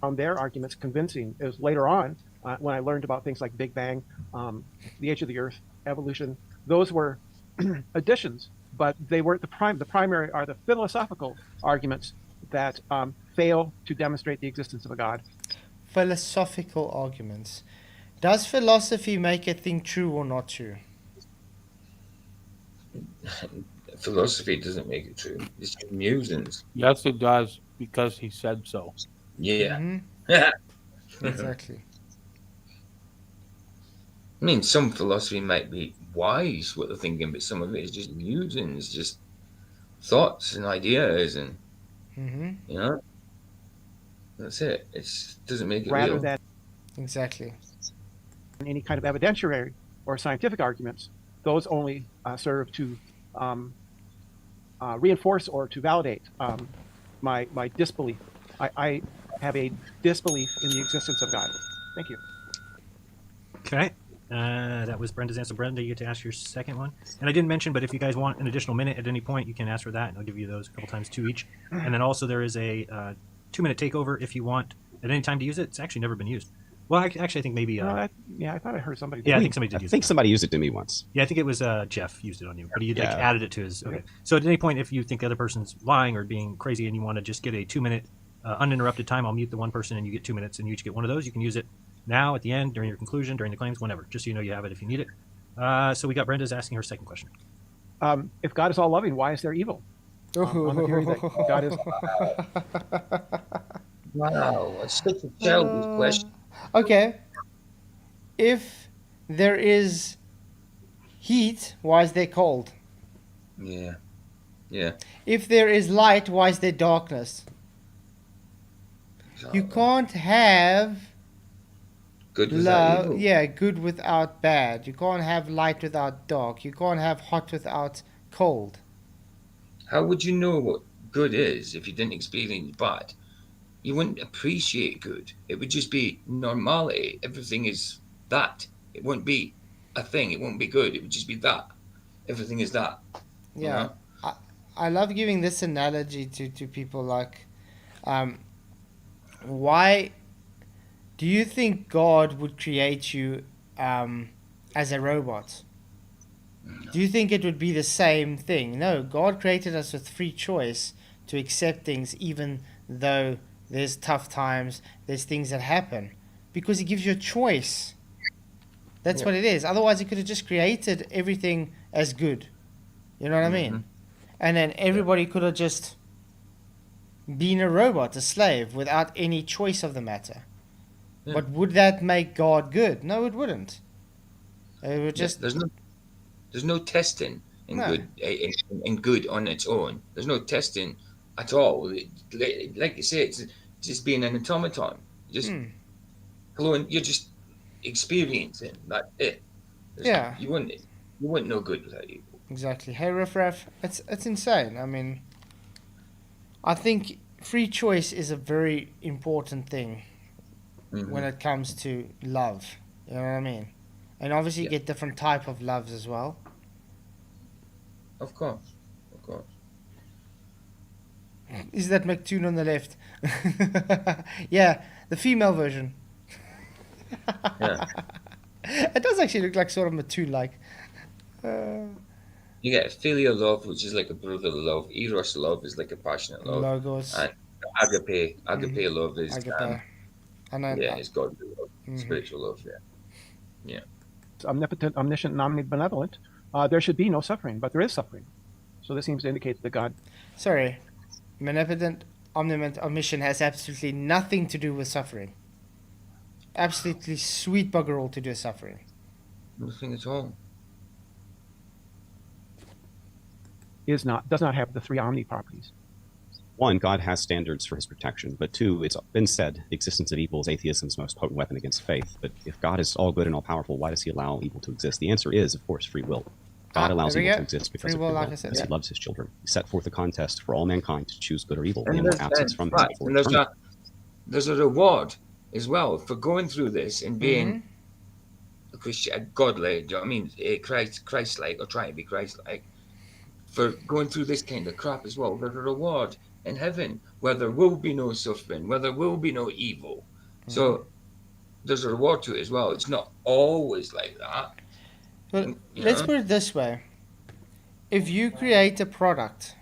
On their arguments convincing. It was later on when I learned about things like Big Bang, the age of the Earth, evolution. Those were additions, but they weren't the primary are the philosophical arguments that fail to demonstrate the existence of a God. Philosophical arguments. Does philosophy make a thing true or not true? Philosophy doesn't make it true. It's just musings. Yes, it does, because he said so. Yeah. Exactly. I mean, some philosophy might be wise, what they're thinking, but some of it is just musings, just thoughts and ideas, and that's it. It doesn't make it rather real. than exactly any kind of evidentiary or scientific arguments. Those only serve to reinforce or to validate my disbelief. I have a disbelief in the existence of God. Thank you. Okay. That was Brenda's answer. Brenda, you get to ask your second one. And I didn't mention, but if you guys want an additional minute at any point, you can ask for that, and I'll give you those a couple times, 2 each. And then also there is a 2-minute takeover if you want at any time to use it. It's actually never been used. Well, actually, I think maybe. I thought I heard somebody. Yeah, I think somebody did use it. I think somebody used it to me once. Yeah, I think it was Jeff used it on you, but he like Yeah. added it to his. Okay. So at any point, if you think the other person's lying or being crazy and you want to just get a 2-minute uninterrupted time, I'll mute the one person and you get 2 minutes and you each get one of those. You can use it now, at the end, during your conclusion, during the claims, whenever, just so you know you have it if you need it. So we got Brenda's asking her second question. If God is all loving, why is there evil? On the theory that God is. Wow, that's such a childish question. Okay. If there is heat, why is there cold? Yeah. Yeah. If there is light, why is there darkness? You can't have Good without love. evil. Yeah, good without bad. You can't have light without dark. You can't have hot without cold. How would you know what good is if you didn't experience bad? You wouldn't appreciate good. It would just be normality. Everything is that. It wouldn't be a thing. It wouldn't be good. It would just be that. Everything is that. you Yeah. know? I love giving this analogy to people like, why do you think God would create you as a robot? Do you think it would be the same thing? No, God created us with free choice to accept things even though there's tough times, there's things that happen. Because He gives you a choice. That's Yeah. what it is. Otherwise, He could have just created everything as good. You know what I mean? And then everybody could have just been a robot, a slave, without any choice of the matter. Yeah. But would that make God good? No, it wouldn't. It would just... There's no testing in No. good in good on its own. There's no testing at all. Like you say, it's just being an automaton. Just flowing. You're just experiencing. That's it. Yeah. You wouldn't know good without evil. Exactly. Hey, Riff Raff, it's insane. I mean, I think free choice is a very important thing when it comes to love. You know what I mean? And obviously you get different type of loves as well. Of course. Is that McToon on the left? Yeah, the female version. Yeah. It does actually look like sort of Mattoon-like. You get filial love, which is like a brotherly love. Eros love is like a passionate love. Logos. And agape love is Agape. it's godly love, spiritual love. Yeah. Omnipotent, omniscient, and omnibenevolent. There should be no suffering, but there is suffering. So this seems to indicate that God. Sorry. Omnipotent, omniscient, omniscient has absolutely nothing to do with suffering. Absolutely sweet bugger all to do with suffering. Nothing at all. Does not have the three omni properties. One, God has standards for his protection, but two, it's been said the existence of evil is atheism's most potent weapon against faith. But if God is all good and all powerful, why does he allow evil to exist? The answer is, of course, free will. God allows there we evil go. to exist because Free of will, free like will, I said, because yeah. he loves his children. He set forth a contest for all mankind to choose good or evil, And and no absence from him right. before And eternity. there's a reward as well for going through this and being a Christian, godly. Do you know what I mean? Christ-like, or trying to be Christ-like. For going through this kind of crap as well, there's a reward in heaven where there will be no suffering, where there will be no evil. So there's a reward to it as well. It's not always like that. Well, let's put it this way. If you create a product,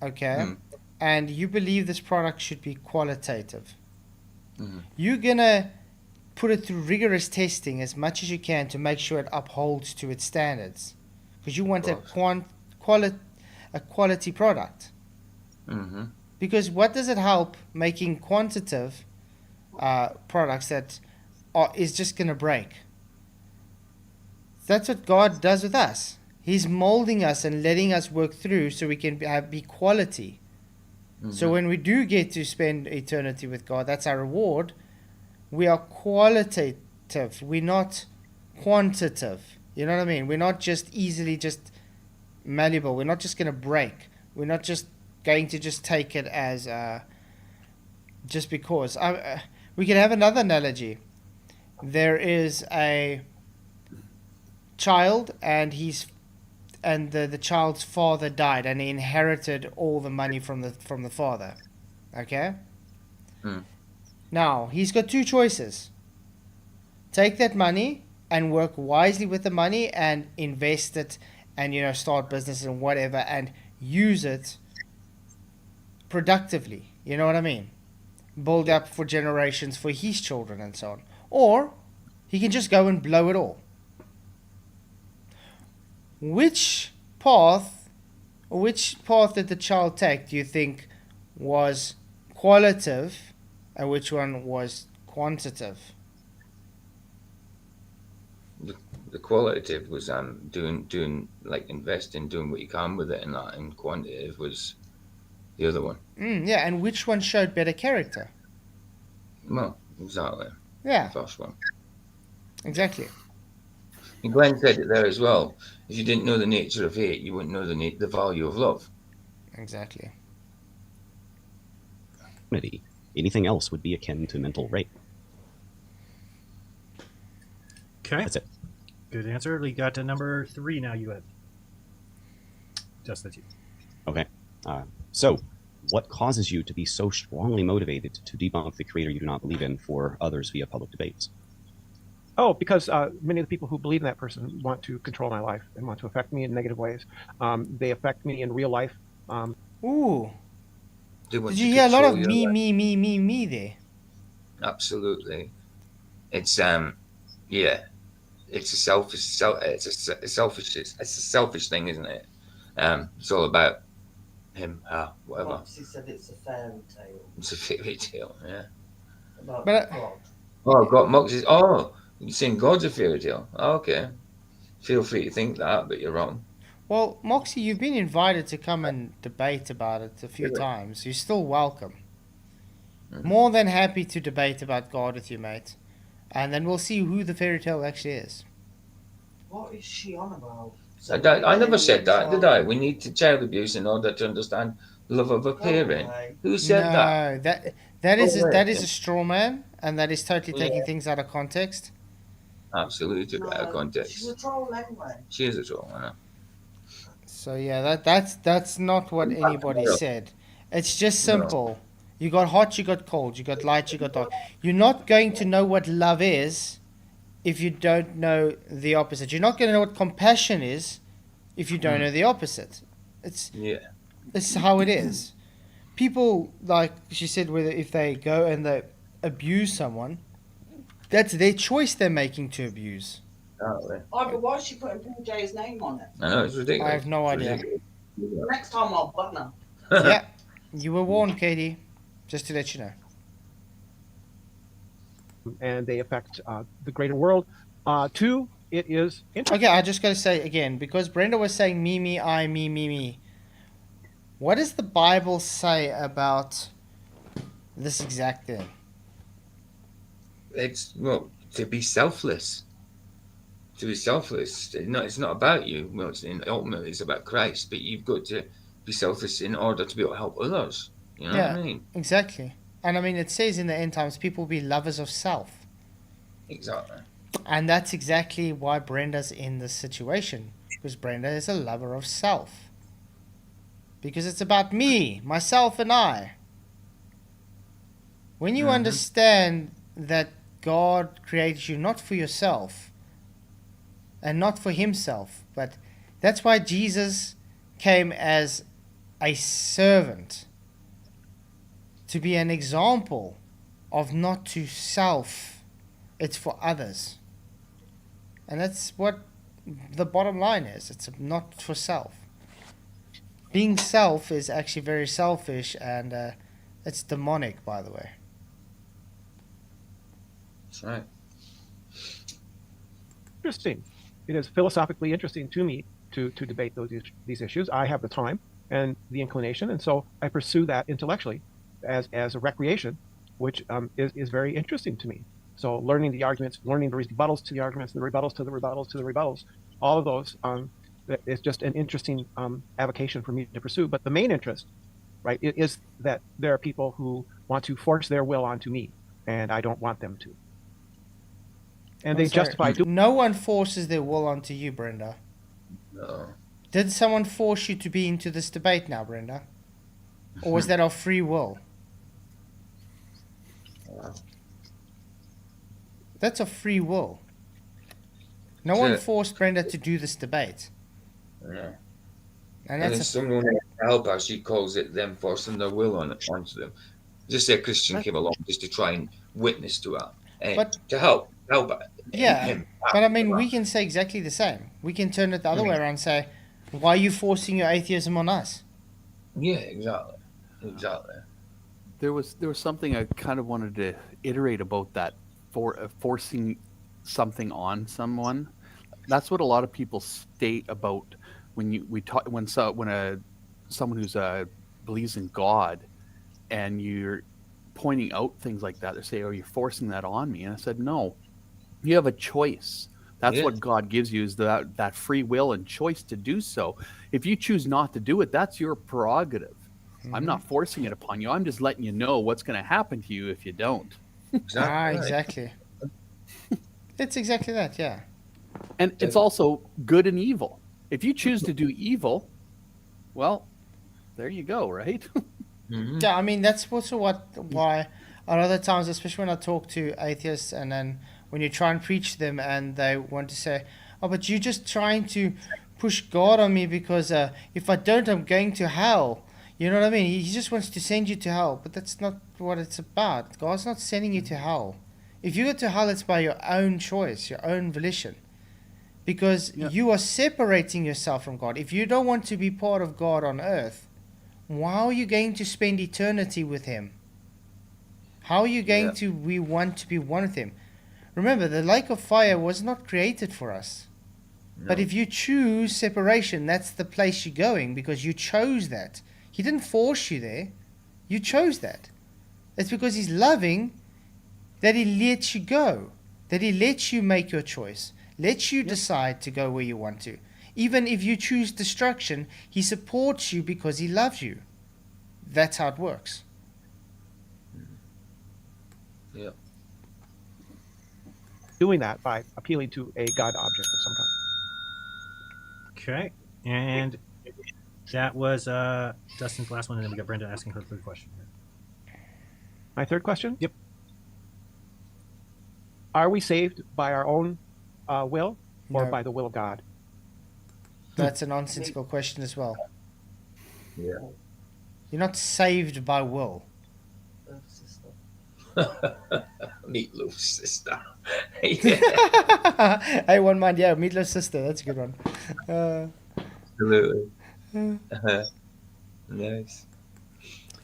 okay, and you believe this product should be qualitative, you're going to put it through rigorous testing as much as you can to make sure it upholds to its standards. Because you want a quality product. Because what does it help making quantitative products that is just going to break? That's what God does with us. He's molding us and letting us work through so we can be quality. So when we do get to spend eternity with God, that's our reward. We are qualitative. We're not quantitative. You know what I mean? We're not just easily just malleable. We're not just going to break. We're not just going to just take it as just because. We can have another analogy. There is a child, and the child's father died, and he inherited all the money from the father. Okay. Now he's got two choices: take that money and work wisely with the money and invest it, and start business and whatever, and use it productively. You know what I mean? Build up for generations for his children and so on. Or he can just go and blow it all. Which path did the child take, do you think, was qualitative, and which one was quantitative? The qualitative was doing like investing, doing what you can with it, and that, and quantitative was the other one. Yeah, and which one showed better character? Well, exactly. Yeah. The first one. Exactly. And Glenn said it there as well. If you didn't know the nature of hate, you wouldn't know the value of love. Exactly. Anything else would be akin to mental rape. Okay. That's it. Good answer. We got to number 3 now, you have. Just that you. Okay. So, what causes you to be so strongly motivated to debunk the creator you do not believe in for others via public debates? Oh, because many of the people who believe in that person want to control my life and want to affect me in negative ways. They affect me in real life. Ooh. Did you hear a lot of me there? Absolutely. It's yeah. It's a selfish thing, isn't it? It's all about him, whatever. Moxie said it's a fairy tale. It's a fairy tale, yeah. About But, God. Oh, God, Moxie. Oh, you're saying God's a fairy tale? Oh, okay. Feel free to think that, but you're wrong. Well, Moxie, you've been invited to come and debate about it a few times. You're still welcome. More than happy to debate about God with you, mate. And then we'll see who the fairy tale actually is. What is she on about? I never said that, did I? We need to child abuse in order to understand the love of a parent. Who said that? No, that is a straw man, and that is totally taking things out of context. Absolutely took it out of context. She's a troll anyway. She is a troll, I know. So yeah, that's not what anybody said. It's just simple. You got hot, you got cold, you got light, you got dark. You're not going to know what love is if you don't know the opposite. You're not going to know what compassion is if you don't know the opposite. It's how it is. People, like she said, whether if they go and they abuse someone, that's their choice they're making to abuse. Oh, but why is she putting PJ's name on it? I know, it's ridiculous. I have no idea. Next time I'll button her. Yeah, you were warned, Katie. Just to let you know. And they affect the greater world. 2, it is interesting. Okay, I just got to say again, because Brenda was saying me, I, me. What does the Bible say about this exact thing? It's, well, to be selfless. To be selfless. No, it's not about you. Well, ultimately, it's about Christ. But you've got to be selfless in order to be able to help others. You know what I mean? Exactly. And I mean, it says in the end times, people will be lovers of self. Exactly. And that's exactly why Brenda's in this situation. Because Brenda is a lover of self. Because it's about me, myself, and I. When you understand that God created you not for yourself and not for himself, but that's why Jesus came as a servant, to be an example of not to self, it's for others. And that's what the bottom line is. It's not for self. Being self is actually very selfish, and it's demonic, by the way. That's right. Interesting. It is philosophically interesting to me to debate these issues. I have the time and the inclination, and so I pursue that intellectually as a recreation, which is very interesting to me. So learning the arguments, learning the rebuttals to the arguments, the rebuttals to the rebuttals to the rebuttals, all of those is just an interesting avocation for me to pursue. But the main interest, right, is that there are people who want to force their will onto me, and I don't want them to. and they justify doing. No one forces their will onto you, Brenda. No. Did someone force you to be into this debate now, Brenda? Or was that of free will? That's a free will. No one forced Brenda to do this debate. Yeah. And And that's then someone to help her, she calls it them forcing their will onto them. Just say a Christian came along just to try and witness to her. And But- to help yeah, him. but I mean, we can say exactly the same. We can turn it the other way around and say, why are you forcing your atheism on us? Yeah, exactly. Exactly. There was something I kind of wanted to iterate about that forcing something on someone. That's what a lot of people state about when someone who's believes in God, and you're pointing out things like that. They say, "Oh, you're forcing that on me," and I said, "No, you have a choice. That's what God gives you, is that free will and choice to do so. If you choose not to do it, that's your prerogative. I'm not forcing it upon you. I'm just letting you know what's going to happen to you if you don't." Exactly. It's exactly that, yeah. And it's also good and evil. If you choose to do evil, well, there you go, right? Yeah, I mean, that's also why a lot of times, especially when I talk to atheists, and then when you try and preach to them and they want to say, oh, but you're just trying to push God on me because if I don't, I'm going to hell. You know what I mean? He just wants to send you to hell, but that's not what it's about. God's not sending you to hell. If you go to hell, it's by your own choice, your own volition. Because you are separating yourself from God. If you don't want to be part of God on earth, how are you going to spend eternity with Him? How are you going to want to be one with Him? Remember, the lake of fire was not created for us. No. But if you choose separation, that's the place you're going because you chose that. He didn't force you there. You chose that. It's because He's loving that He lets you go, that He lets you make your choice, lets you decide to go where you want to. Even if you choose destruction, He supports you because He loves you. That's how it works. Yeah. Doing that by appealing to a God object of some kind. Okay. And that was Dustin's last one, and then we got Brenda asking her third question. My third question? Yep. Are we saved by our own will or No. by the will of God? That's a nonsensical question as well. Yeah. You're not saved by will. Meatloaf sister. Hey, one mind, yeah, Meatloaf sister. That's a good one. Absolutely. Nice.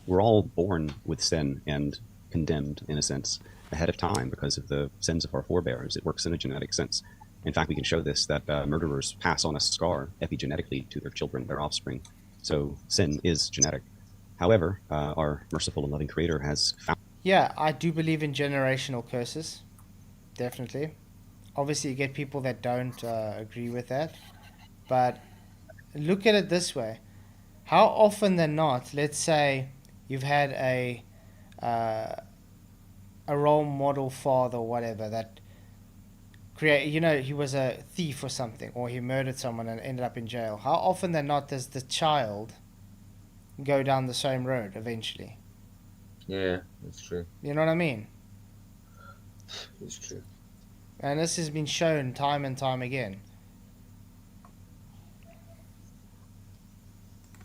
We're all born with sin and condemned, in a sense, ahead of time because of the sins of our forebears. It works in a genetic sense. In fact, we can show this, that murderers pass on a scar epigenetically to their children, their offspring. So sin is genetic. However, our merciful and loving Creator has found... Yeah, I do believe in generational curses. Definitely. Obviously, you get people that don't agree with that. But look at it this way. How often than not, let's say you've had a role model father or whatever that he was a thief or something, or he murdered someone and ended up in jail. How often than not does the child go down the same road eventually? Yeah, that's true. You know what I mean? It's true. And this has been shown time and time again.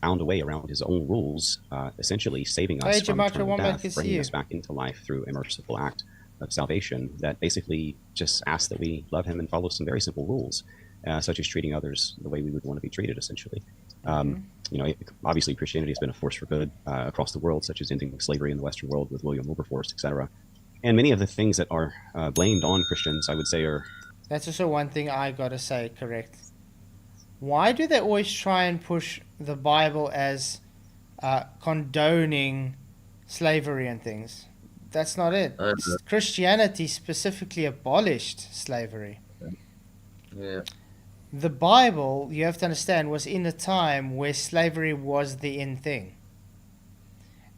Found a way around his own rules, essentially saving us from eternal death, bringing us back into life through a merciful act of salvation that basically just asks that we love Him and follow some very simple rules, such as treating others the way we would want to be treated, essentially. Obviously Christianity has been a force for good across the world, such as ending slavery in the Western world with William Wilberforce, etc. And many of the things that are blamed on Christians, I would say, are... That's also one thing I gotta say, correct. Why do they always try and push the Bible as condoning slavery and things? That's not it. Christianity specifically abolished slavery. Yeah. The Bible, you have to understand, was in a time where slavery was the in thing.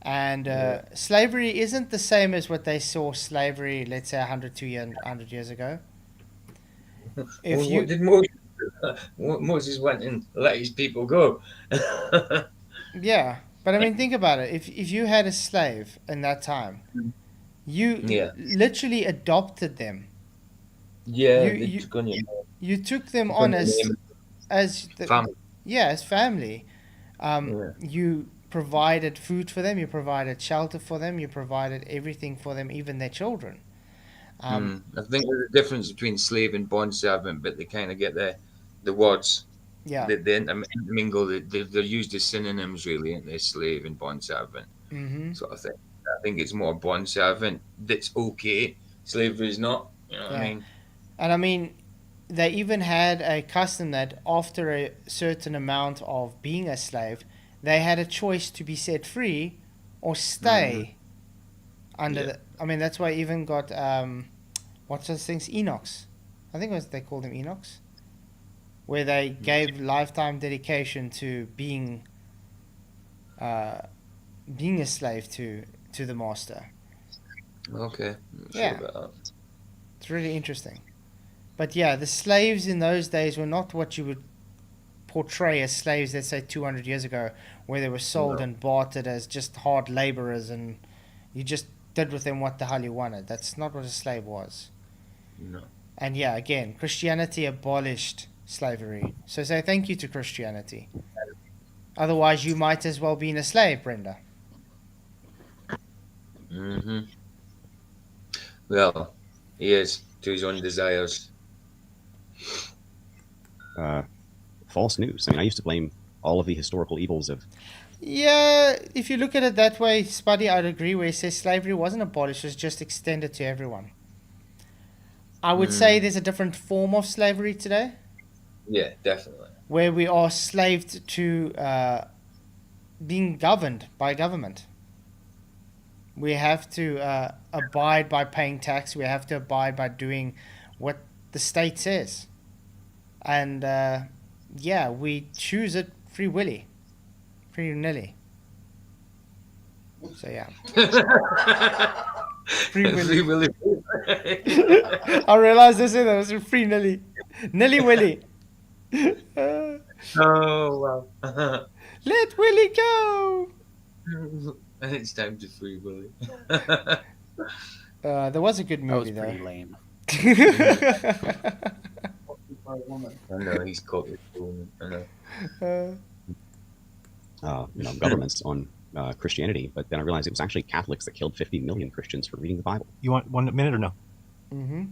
And slavery isn't the same as what they saw slavery, let's say 100 years ago. If Well, you what did Moses do? Moses went and let his people go. Yeah, but I mean, think about it. If you had a slave in that time, you Yeah. literally adopted them. Yeah, You they you took on your you took them took on on your name as the, family. yeah, as family. Yeah. You provided food for them. You provided shelter for them. You provided everything for them, even their children. Um, I think there's a difference between slave and bond servant, but they kind of get the words. yeah. They intermingle. They're used as synonyms, really, aren't they? Slave and bond servant Mm-hmm. sort of thing. I think it's more bond servant that's okay. Slavery is not. You know what I Yeah, mean? and I mean, they even had a custom that after a certain amount of being a slave, they had a choice to be set free or stay under Yeah. the. I mean, that's why I even got what's those things? Enochs. I think it was they called them Enochs, where they gave lifetime dedication to uh, being a slave to the master. Okay. I'm not sure Yeah, about that. it's really interesting. But yeah, the slaves in those days were not what you would portray as slaves, let's say 200 years ago, where they were sold No. and bartered as just hard laborers and you just did with them what the hell you wanted. That's not what a slave was. No. And yeah, again, Christianity abolished slavery. So say thank you to Christianity. Otherwise, you might as well be in a slave, Brenda. Hmm. Well, he is to his own desires. False news. I mean, I used to blame all of the historical evils of. Yeah, if you look at it that way, Spuddy, I'd agree where he says slavery wasn't abolished, it was just extended to everyone. I would say there's a different form of slavery today, Yeah, definitely. where we are slaved to being governed by government. We have to abide by paying tax. We have to abide by doing what the state says. And yeah, we choose it free willy, free nilly. So yeah, free Free willy. Willy. I realized this that was free nilly, nilly willy. Oh wow. Let Willy go. And it's time to free Willy. There was a good That was movie pretty though. lame. I know he's caught with the woman. I know. Governments on Christianity, but then I realized it was actually Catholics that killed 50 million Christians for reading the Bible. You want 1 minute or no? Mm-hmm.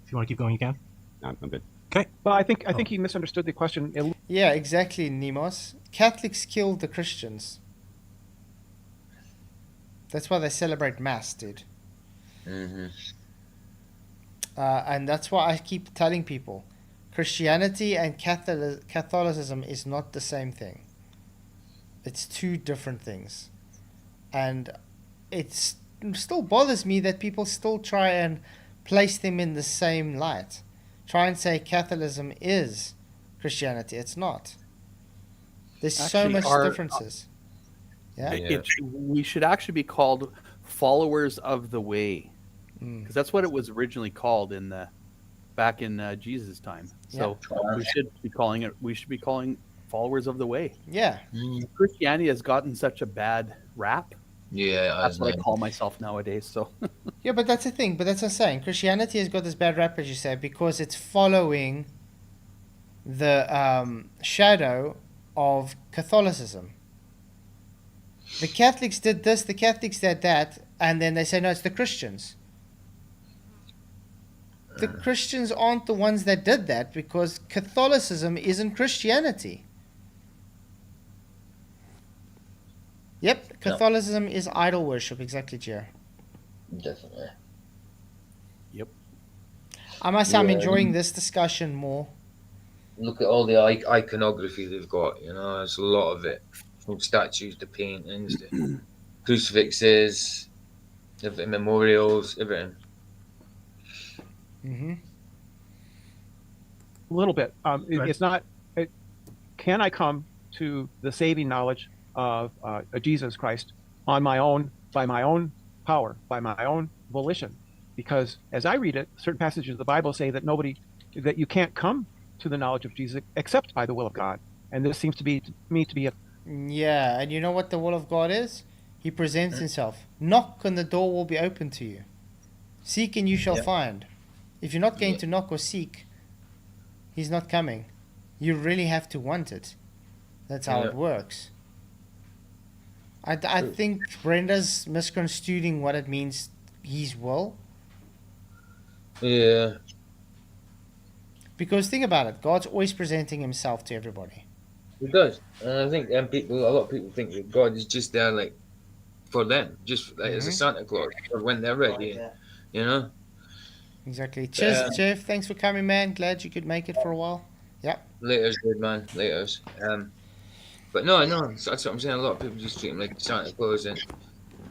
If you want to keep going, you can. I'm good. Okay. Well, I think he misunderstood the question. Yeah, exactly, Nemos. Catholics killed the Christians. That's why they celebrate Mass, dude. Mm-hmm. And that's why I keep telling people, Christianity and Catholicism is not the same thing. It's two different things. And it still bothers me that people still try and place them in the same light. Try and say Catholicism is Christianity. It's not. There's so Actually, much differences. Yeah. We should actually be called followers of the way, because that's what it was originally called back in Jesus' time. So we should be calling it. We should be calling followers of the way. Yeah. Christianity has gotten such a bad rap. Yeah, that's what I call myself nowadays. So. Yeah, but that's the thing. But that's what I'm saying. Christianity has got this bad rap, as you say, because it's following the shadow of Catholicism. The Catholics did this, the Catholics did that, and then they say, no, it's the Christians. The Christians aren't the ones that did that because Catholicism isn't Christianity. Yep, Catholicism is idol worship, exactly, Jer. Definitely. Yep. I must say, I'm enjoying this discussion more. Look at all the iconography they've got, there's a lot of it. From statues to paintings to crucifixes, memorials, everything. Mm-hmm. A little bit. It's not. Can I come to the saving knowledge of Jesus Christ on my own, by my own power, by my own volition? Because as I read it, certain passages of the Bible say that nobody that you can't come to the knowledge of Jesus except by the will of God. And this seems to be to me to be a Yeah, and you know what the will of God is? He presents himself. Knock and the door will be open to you. Seek and you shall find. If you're not going to knock or seek, he's not coming. You really have to want it. That's how it works. I think Brenda's misconstruing what it means, his will. Yeah. Because think about it, God's always presenting himself to everybody. He does. And I think a lot of people think that God is just there like for them, just like as a Santa Claus, or when they're ready, you know? Exactly. Cheers, Jeff. Thanks for coming, man. Glad you could make it for a while. Yep. Later's good, man. Later's. But no, that's what I'm saying. A lot of people just treat him like Santa Claus, and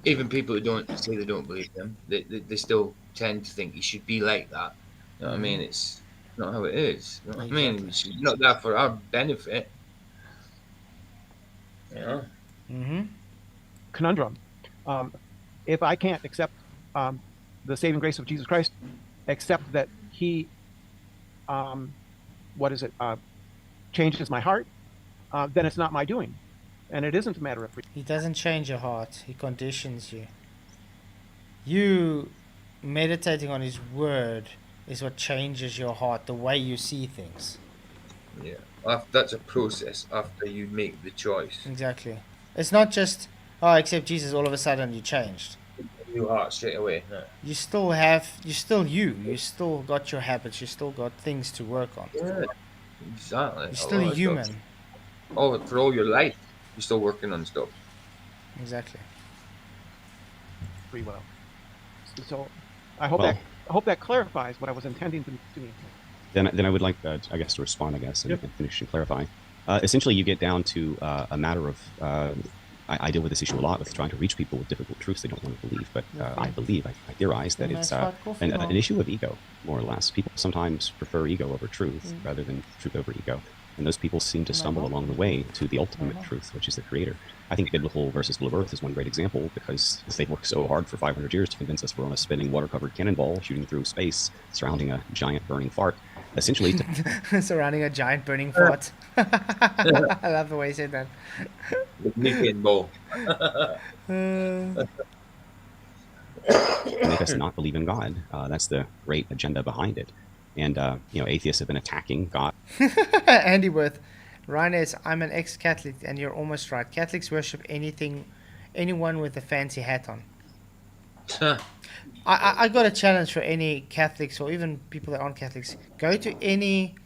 even people who don't say they don't believe him, they still tend to think he should be like that. You know what I mean? It's not how it is. You know what I mean? It's not that for our benefit. Yeah. conundrum. If I can't accept the saving grace of Jesus Christ, except that He, changes my heart, then it's not my doing, and it isn't a matter of free. He doesn't change your heart. He conditions you. You meditating on his word is what changes your heart, the way you see things. Yeah. That's a process after you make the choice. Exactly. It's not just, oh, except Jesus, all of a sudden you changed. New heart straight away. No. You still you. You still got your habits. You still got things to work on. Yeah, exactly. You're still human. For all your life, you're still working on stuff. Exactly. Free will. So I hope that clarifies what I was intending to mean. Then I would like, I guess, to respond, and finish and clarify. Essentially, you get down to a matter of, I deal with this issue a lot with trying to reach people with difficult truths they don't want to believe. But I theorize that it's an issue of ego, more or less. People sometimes prefer ego over truth rather than truth over ego. And those people seem to stumble along the way to the ultimate truth, which is the Creator. I think biblical versus Blue Earth is one great example because they've worked so hard for 500 years to convince us we're on a spinning water-covered cannonball shooting through space, surrounding a giant burning fart. Essentially, surrounding a giant burning fart. I love the way you said that. The Nick ball. Make us not believe in God. That's the great agenda behind it. And atheists have been attacking God. Andy Worth, Ryan, I'm an ex-Catholic, and you're almost right. Catholics worship anyone with a fancy hat on. I got a challenge for any Catholics or even people that aren't Catholics. Go to any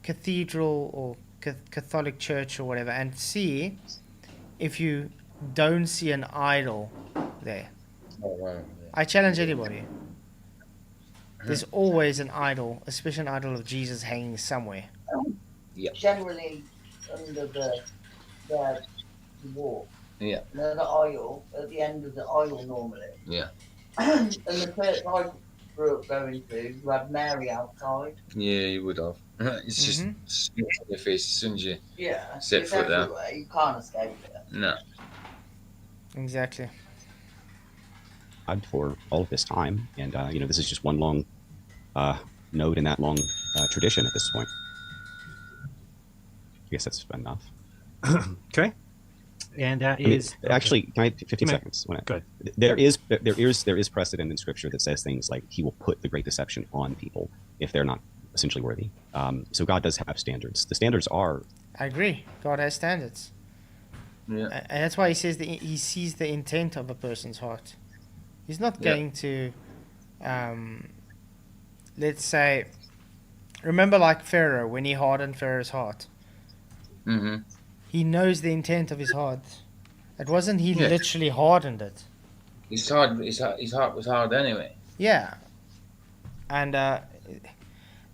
cathedral or Catholic church or whatever and see if you don't see an idol there. Oh, wow. I challenge anybody. There's always an idol, especially an idol of Jesus hanging somewhere. Yeah. Generally under the wall. Yeah. The aisle, at the end of the aisle normally. Yeah. And the church I grew up going to, you had Mary outside. Yeah, you would have. It's just smeared on your face as soon as you set foot there. You can't escape it. No. Exactly. For all of this time, and this is just one long node in that long tradition at this point. I guess that's enough. Okay. And that is actually. Can I 15 seconds? Good. There is precedent in Scripture that says things like He will put the great deception on people if they're not essentially worthy. So God does have standards. The standards are. I agree. God has standards. Yeah. And that's why He says that He sees the intent of a person's heart. He's not going to, let's say, remember like Pharaoh when he hardened Pharaoh's heart. Mm-hmm. He knows the intent of his heart. It wasn't he literally hardened it. His heart was hard anyway. Yeah. And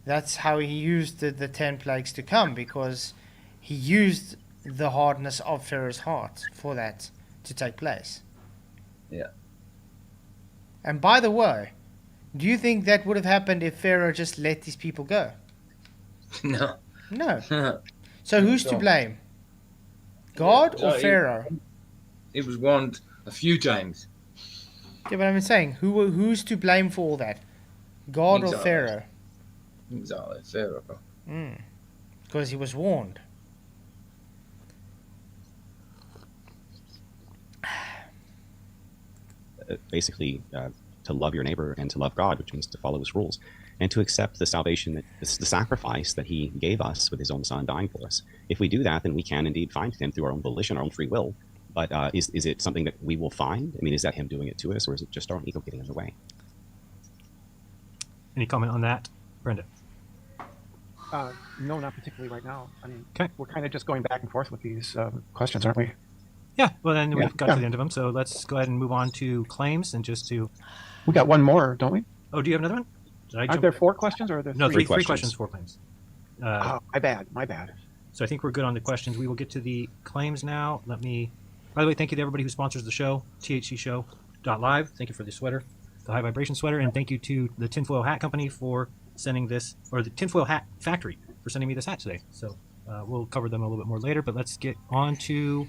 that's how he used the 10 plagues to come, because he used the hardness of Pharaoh's heart for that to take place. Yeah. And by the way, do you think that would have happened if Pharaoh just let these people go? No. No. So who's to blame? God or Pharaoh? He was warned a few times. Yeah, but I'm saying, who's to blame for all that? God or Pharaoh? Exactly, Pharaoh. Because he was warned. Basically, to love your neighbor and to love God, which means to follow His rules, and to accept the salvation, the sacrifice that He gave us with His own Son dying for us. If we do that, then we can indeed find Him through our own volition, our own free will. But is it something that we will find? I mean, is that Him doing it to us, or is it just our own ego getting in the way? Any comment on that, Brenda? No, not particularly right now. I mean, Okay. we're kind of just going back and forth with these questions, aren't we? Yeah, well, then we've got Yeah. to the end of them, so let's go ahead and move on to claims and just to... We got one more, don't we? Oh, do you have another one? Did I Aren't jump- there 4 questions, or are there No, 3? three questions, 4 claims. Oh, my bad. So I think we're good on the questions. We will get to the claims now. By the way, thank you to everybody who sponsors the show, thcshow.live. Thank you for the sweater, the High Vibration sweater, and thank you to the Tinfoil Hat Company for sending this, or the Tinfoil Hat Factory for sending me this hat today. So we'll cover them a little bit more later, but let's get on to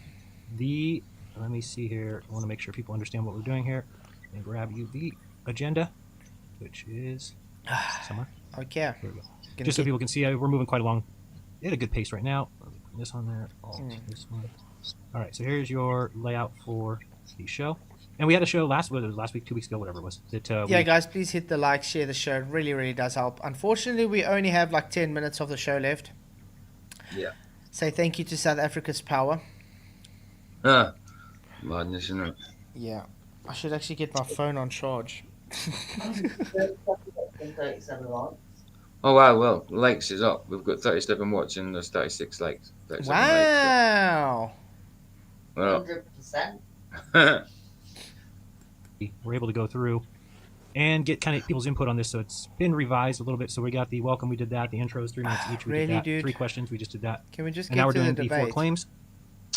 the... Let me see here. I want to make sure people understand what we're doing here. And grab you the agenda, which is somewhere. Okay. There we go. Just so people can see, we're moving quite along at a good pace right now. This on there, this one. All right, so here's your layout for the show. And we had a show last week, 2 weeks ago, whatever it was. Yeah, guys, please hit the like, share the show. It really, really does help. Unfortunately, we only have like 10 minutes of the show left. Yeah. Say thank you to South Africa's power. Madness, isn't it? Yeah. I should actually get my phone on charge. 37 likes. Oh wow, well, likes is up. We've got 37 watching, there's 36 likes. 37 Wow. Likes. 100%. We're able to go through and get kind of people's input on this, so it's been revised a little bit. So we got the welcome, we did that. The intros, 3 minutes each, we Really, did that. dude? 3 questions, we just did that. Can we just And get now we're to doing the the 4 debate? claims,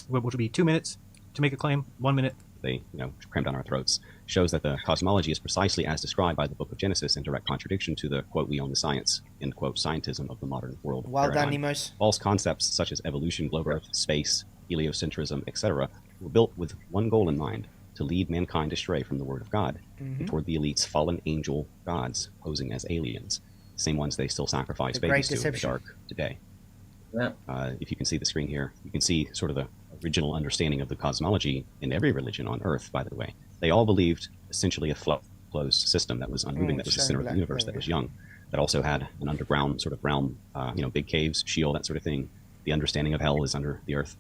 which will be 2 minutes to make a claim, 1 minute. They cram down our throats, shows that the cosmology is precisely as described by the book of Genesis, in direct contradiction to the, quote, we own the science, end quote, scientism of the modern world. Well done, paradigm. Emos. False concepts such as evolution, globe earth, space, heliocentrism, etc., were built with one goal in mind: to lead mankind astray from the word of God and toward the elite's fallen angel gods posing as aliens, the same ones they still sacrifice The babies Great to in the Deception. dark today. Yeah. If you can see the screen here, you can see sort of the original understanding of the cosmology in every religion on Earth, by the way. They all believed essentially a closed system that was unmoving, that was the shine center of the black, universe, there that we was young, that also had an underground sort of realm, big caves, Sheol, that sort of thing. The understanding of hell is under the Earth.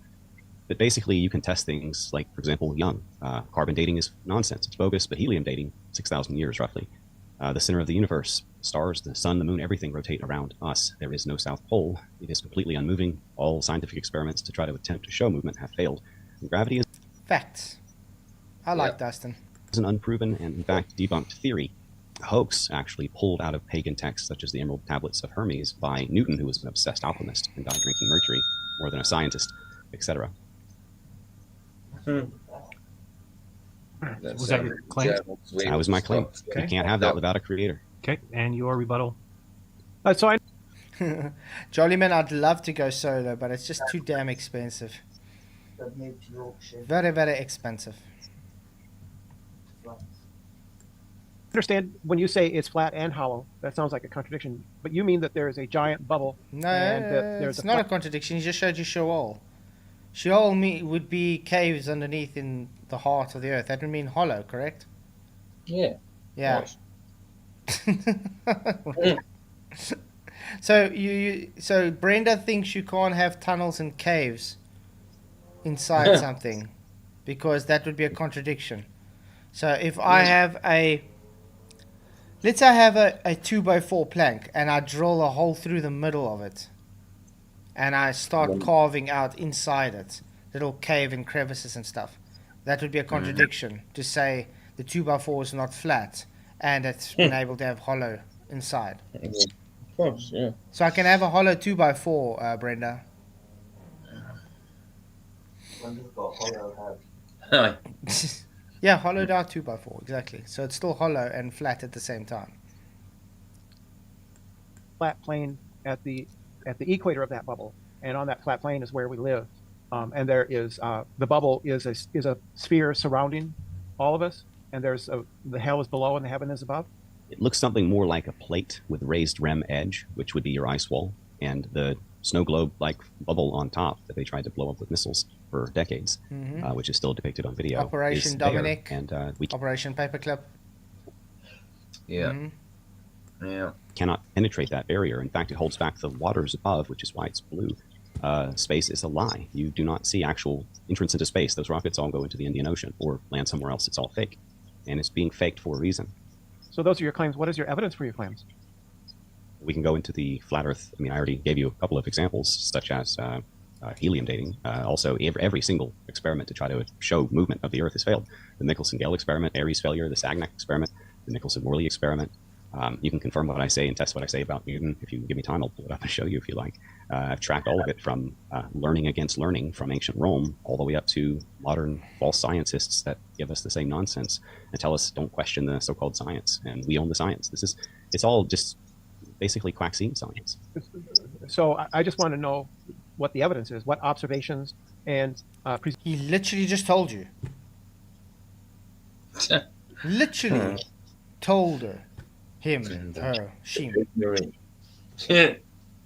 But basically, you can test things like, for example, young. Carbon dating is nonsense. It's bogus, but helium dating, 6,000 years roughly. The center of the universe, stars, the sun, the moon, everything rotate around us. There is no South Pole. It is completely unmoving. All scientific experiments to try to attempt to show movement have failed. And gravity is Facts. I like Dustin. an unproven and, in fact, debunked theory. A hoax actually pulled out of pagan texts such as the Emerald Tablets of Hermes by Newton, who was an obsessed alchemist and died drinking mercury more than a scientist, etc. Was that your claim? That was my claim. Okay. You can't have that without a creator. Okay, and your rebuttal? So I Jollyman, I'd love to go solo, but it's just too damn expensive. They've moved to Yorkshire. Very, very expensive. understand when you say it's flat and hollow. That sounds like a contradiction. But you mean that there is a giant bubble. No, and that there's it's not a contradiction. He just showed you Sheol. Sheol would be caves underneath in the heart of the earth. That would mean hollow, correct? Yeah. Yeah. So so Brenda thinks you can't have tunnels and caves inside something because that would be a contradiction. So if I have let's say I have a 2x4 plank and I drill a hole through the middle of it and I start carving out inside it little cave and crevices and stuff, that would be a contradiction to say the 2x4 is not flat and it's been able to have hollow inside. Of course, yeah. So I can have a hollow 2x4, Brenda. When you've got hollow head. Yeah, hollowed out 2x4, exactly. So it's still hollow and flat at the same time. flat plane at the equator of that bubble, and on that flat plane is where we live. And there is the bubble is a sphere surrounding all of us, and there's the hell is below and the heaven is above. It looks something more like a plate with raised rim edge, which would be your ice wall, and the snow globe-like bubble on top that they tried to blow up with missiles for decades, which is still depicted on video. Operation is there, Dominic. and we Operation Paperclip. Yeah. Mm-hmm. Yeah. cannot penetrate that barrier. In fact, it holds back the waters above, which is why it's blue. Space is a lie. You do not see actual entrance into space. Those rockets all go into the Indian Ocean or land somewhere else. It's all fake, and it's being faked for a reason. So those are your claims. What is your evidence for your claims? We can go into the flat Earth. I mean, I already gave you a couple of examples, such as helium dating. Also, every single experiment to try to show movement of the Earth has failed. The Michelson-Gale experiment, Airy's failure, the Sagnac experiment, the Michelson-Morley experiment. You can confirm what I say and test what I say about Newton. If you give me time, I'll pull it up and show you if you like. I've tracked all of it from learning against learning from ancient Rome all the way up to modern false scientists that give us the same nonsense and tell us don't question the so-called science. And we own the science. It's all just basically quack-seeing science. So I just want to know what the evidence is, what observations and he literally just told you. Literally told her. Him, her, she.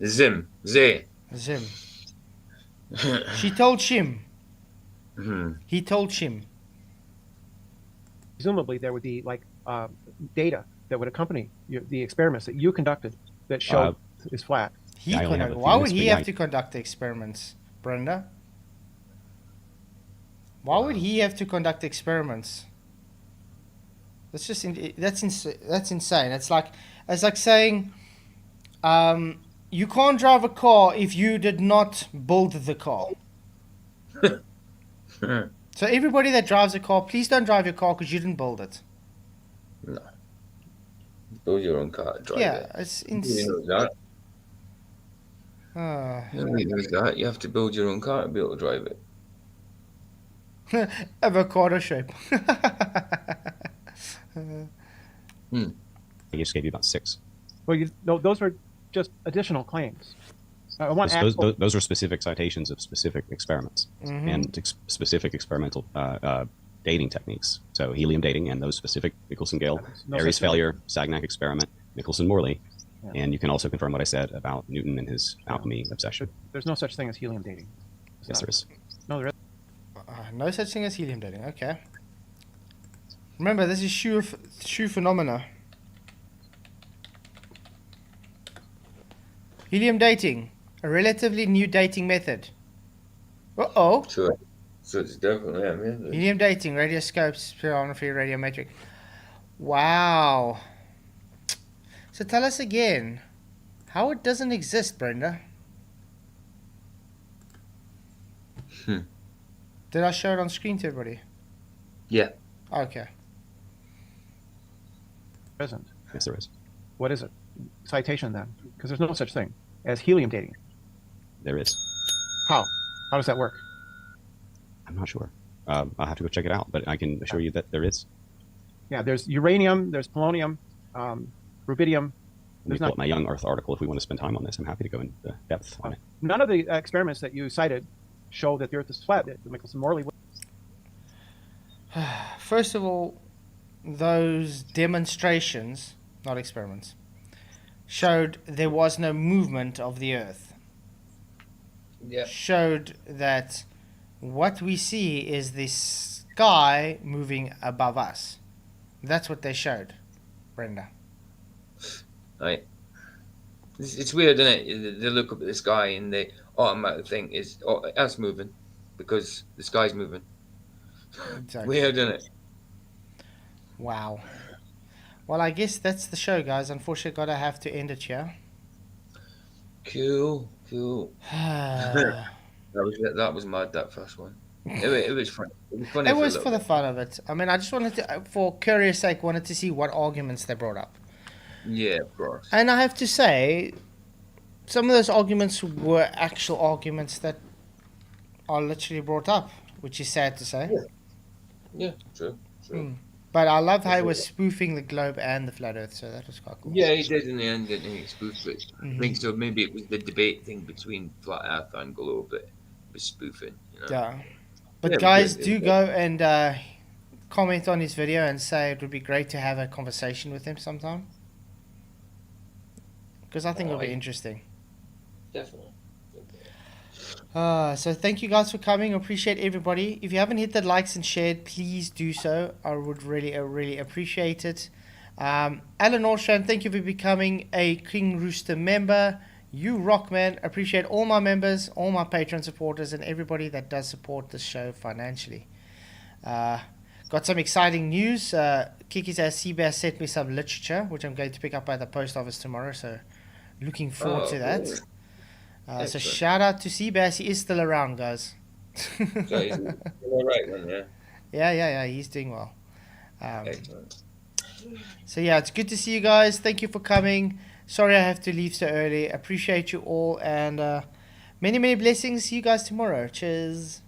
Zim. Ze. Zim. She told Shim. Mhm. He told Shim. presumably there would be like data that would accompany the experiments that you conducted that showed is flat. Why would he have to conduct the experiments, Brenda? Why would he have to conduct experiments? That's just that's insane. It's like saying you can't drive a car if you did not build the car. So everybody that drives a car, please don't drive your car because you didn't build it. No. Build your own car. Drive it. It's insane. You know that. You have to build your own car to be able to drive it. Avocado shape. I just gave you about 6. Well, those are just additional claims. I want those are specific citations of specific experiments and specific experimental dating techniques. So helium dating and those specific Michelson-Gale, Airy's failure, Sagnac experiment, Michelson-Morley. Yeah. And you can also confirm what I said about Newton and his alchemy obsession. There's no such thing as helium dating. Yes, there is. No, there is. No such thing as helium dating. Okay. Remember, this is shoe phenomena. Helium dating, a relatively new dating method. Uh-oh. Sure. So it's definitely a method. Helium dating, radioscopes, spirometry, radiometric. Wow. So tell us again how it doesn't exist, Brenda. Did I show it on screen to everybody? Yeah. Okay. Present. Yes, there is. What is it? Citation then, because there's no such thing as helium dating. There is. How? How does that work? I'm not sure. I'll have to go check it out, but I can assure you that there is. Yeah, there's uranium, there's polonium, rubidium. Let me pull up my Young Earth article if we want to spend time on this. I'm happy to go into depth on it. None of the experiments that you cited show that the Earth is flat. The Michelson-Morley. First of all, those demonstrations, not experiments, showed there was no movement of the Earth. Yeah. Showed that what we see is the sky moving above us. That's what they showed, Brenda. Right. It's weird, isn't it? They look up at the sky and they automatically think it's Earth's moving because the sky's moving. Exactly. Weird, isn't it? Wow. Well, I guess that's the show, guys. Unfortunately, gotta have to end it here. Cool. that was mad. That first one. It was fun. It was funny. It was for the fun of it. I mean, I just wanted to, for curious sake, wanted to see what arguments they brought up. Yeah, of course. And I have to say, some of those arguments were actual arguments that are literally brought up, which is sad to say. Yeah, true. But I love how he was spoofing the globe and the flat Earth, so that was quite cool. Yeah, he did in the end, didn't he? Spoofed it. I think so. Maybe it was the debate thing between flat Earth and globe that was spoofing. You know? Yeah. But guys, do go and comment on his video and say it would be great to have a conversation with him sometime? Because I think it'll be interesting. Definitely. So thank you guys for coming. Appreciate everybody. If you haven't hit the likes and shared, please do so. I would really appreciate it. Alan Orstrand, thank you for becoming a King Rooster member. You rock, man. Appreciate all my members, all my Patreon supporters, and everybody that does support this show financially. Got some exciting news. Kiki says CBS sent me some literature, which I'm going to pick up by the post office tomorrow. So looking forward to that. Cool. So shout out to Seabass. He is still around, guys. So he's all right then, yeah. Yeah. He's doing well. Excellent. So yeah, it's good to see you guys. Thank you for coming. Sorry I have to leave so early. Appreciate you all, and many blessings. See you guys tomorrow. Cheers.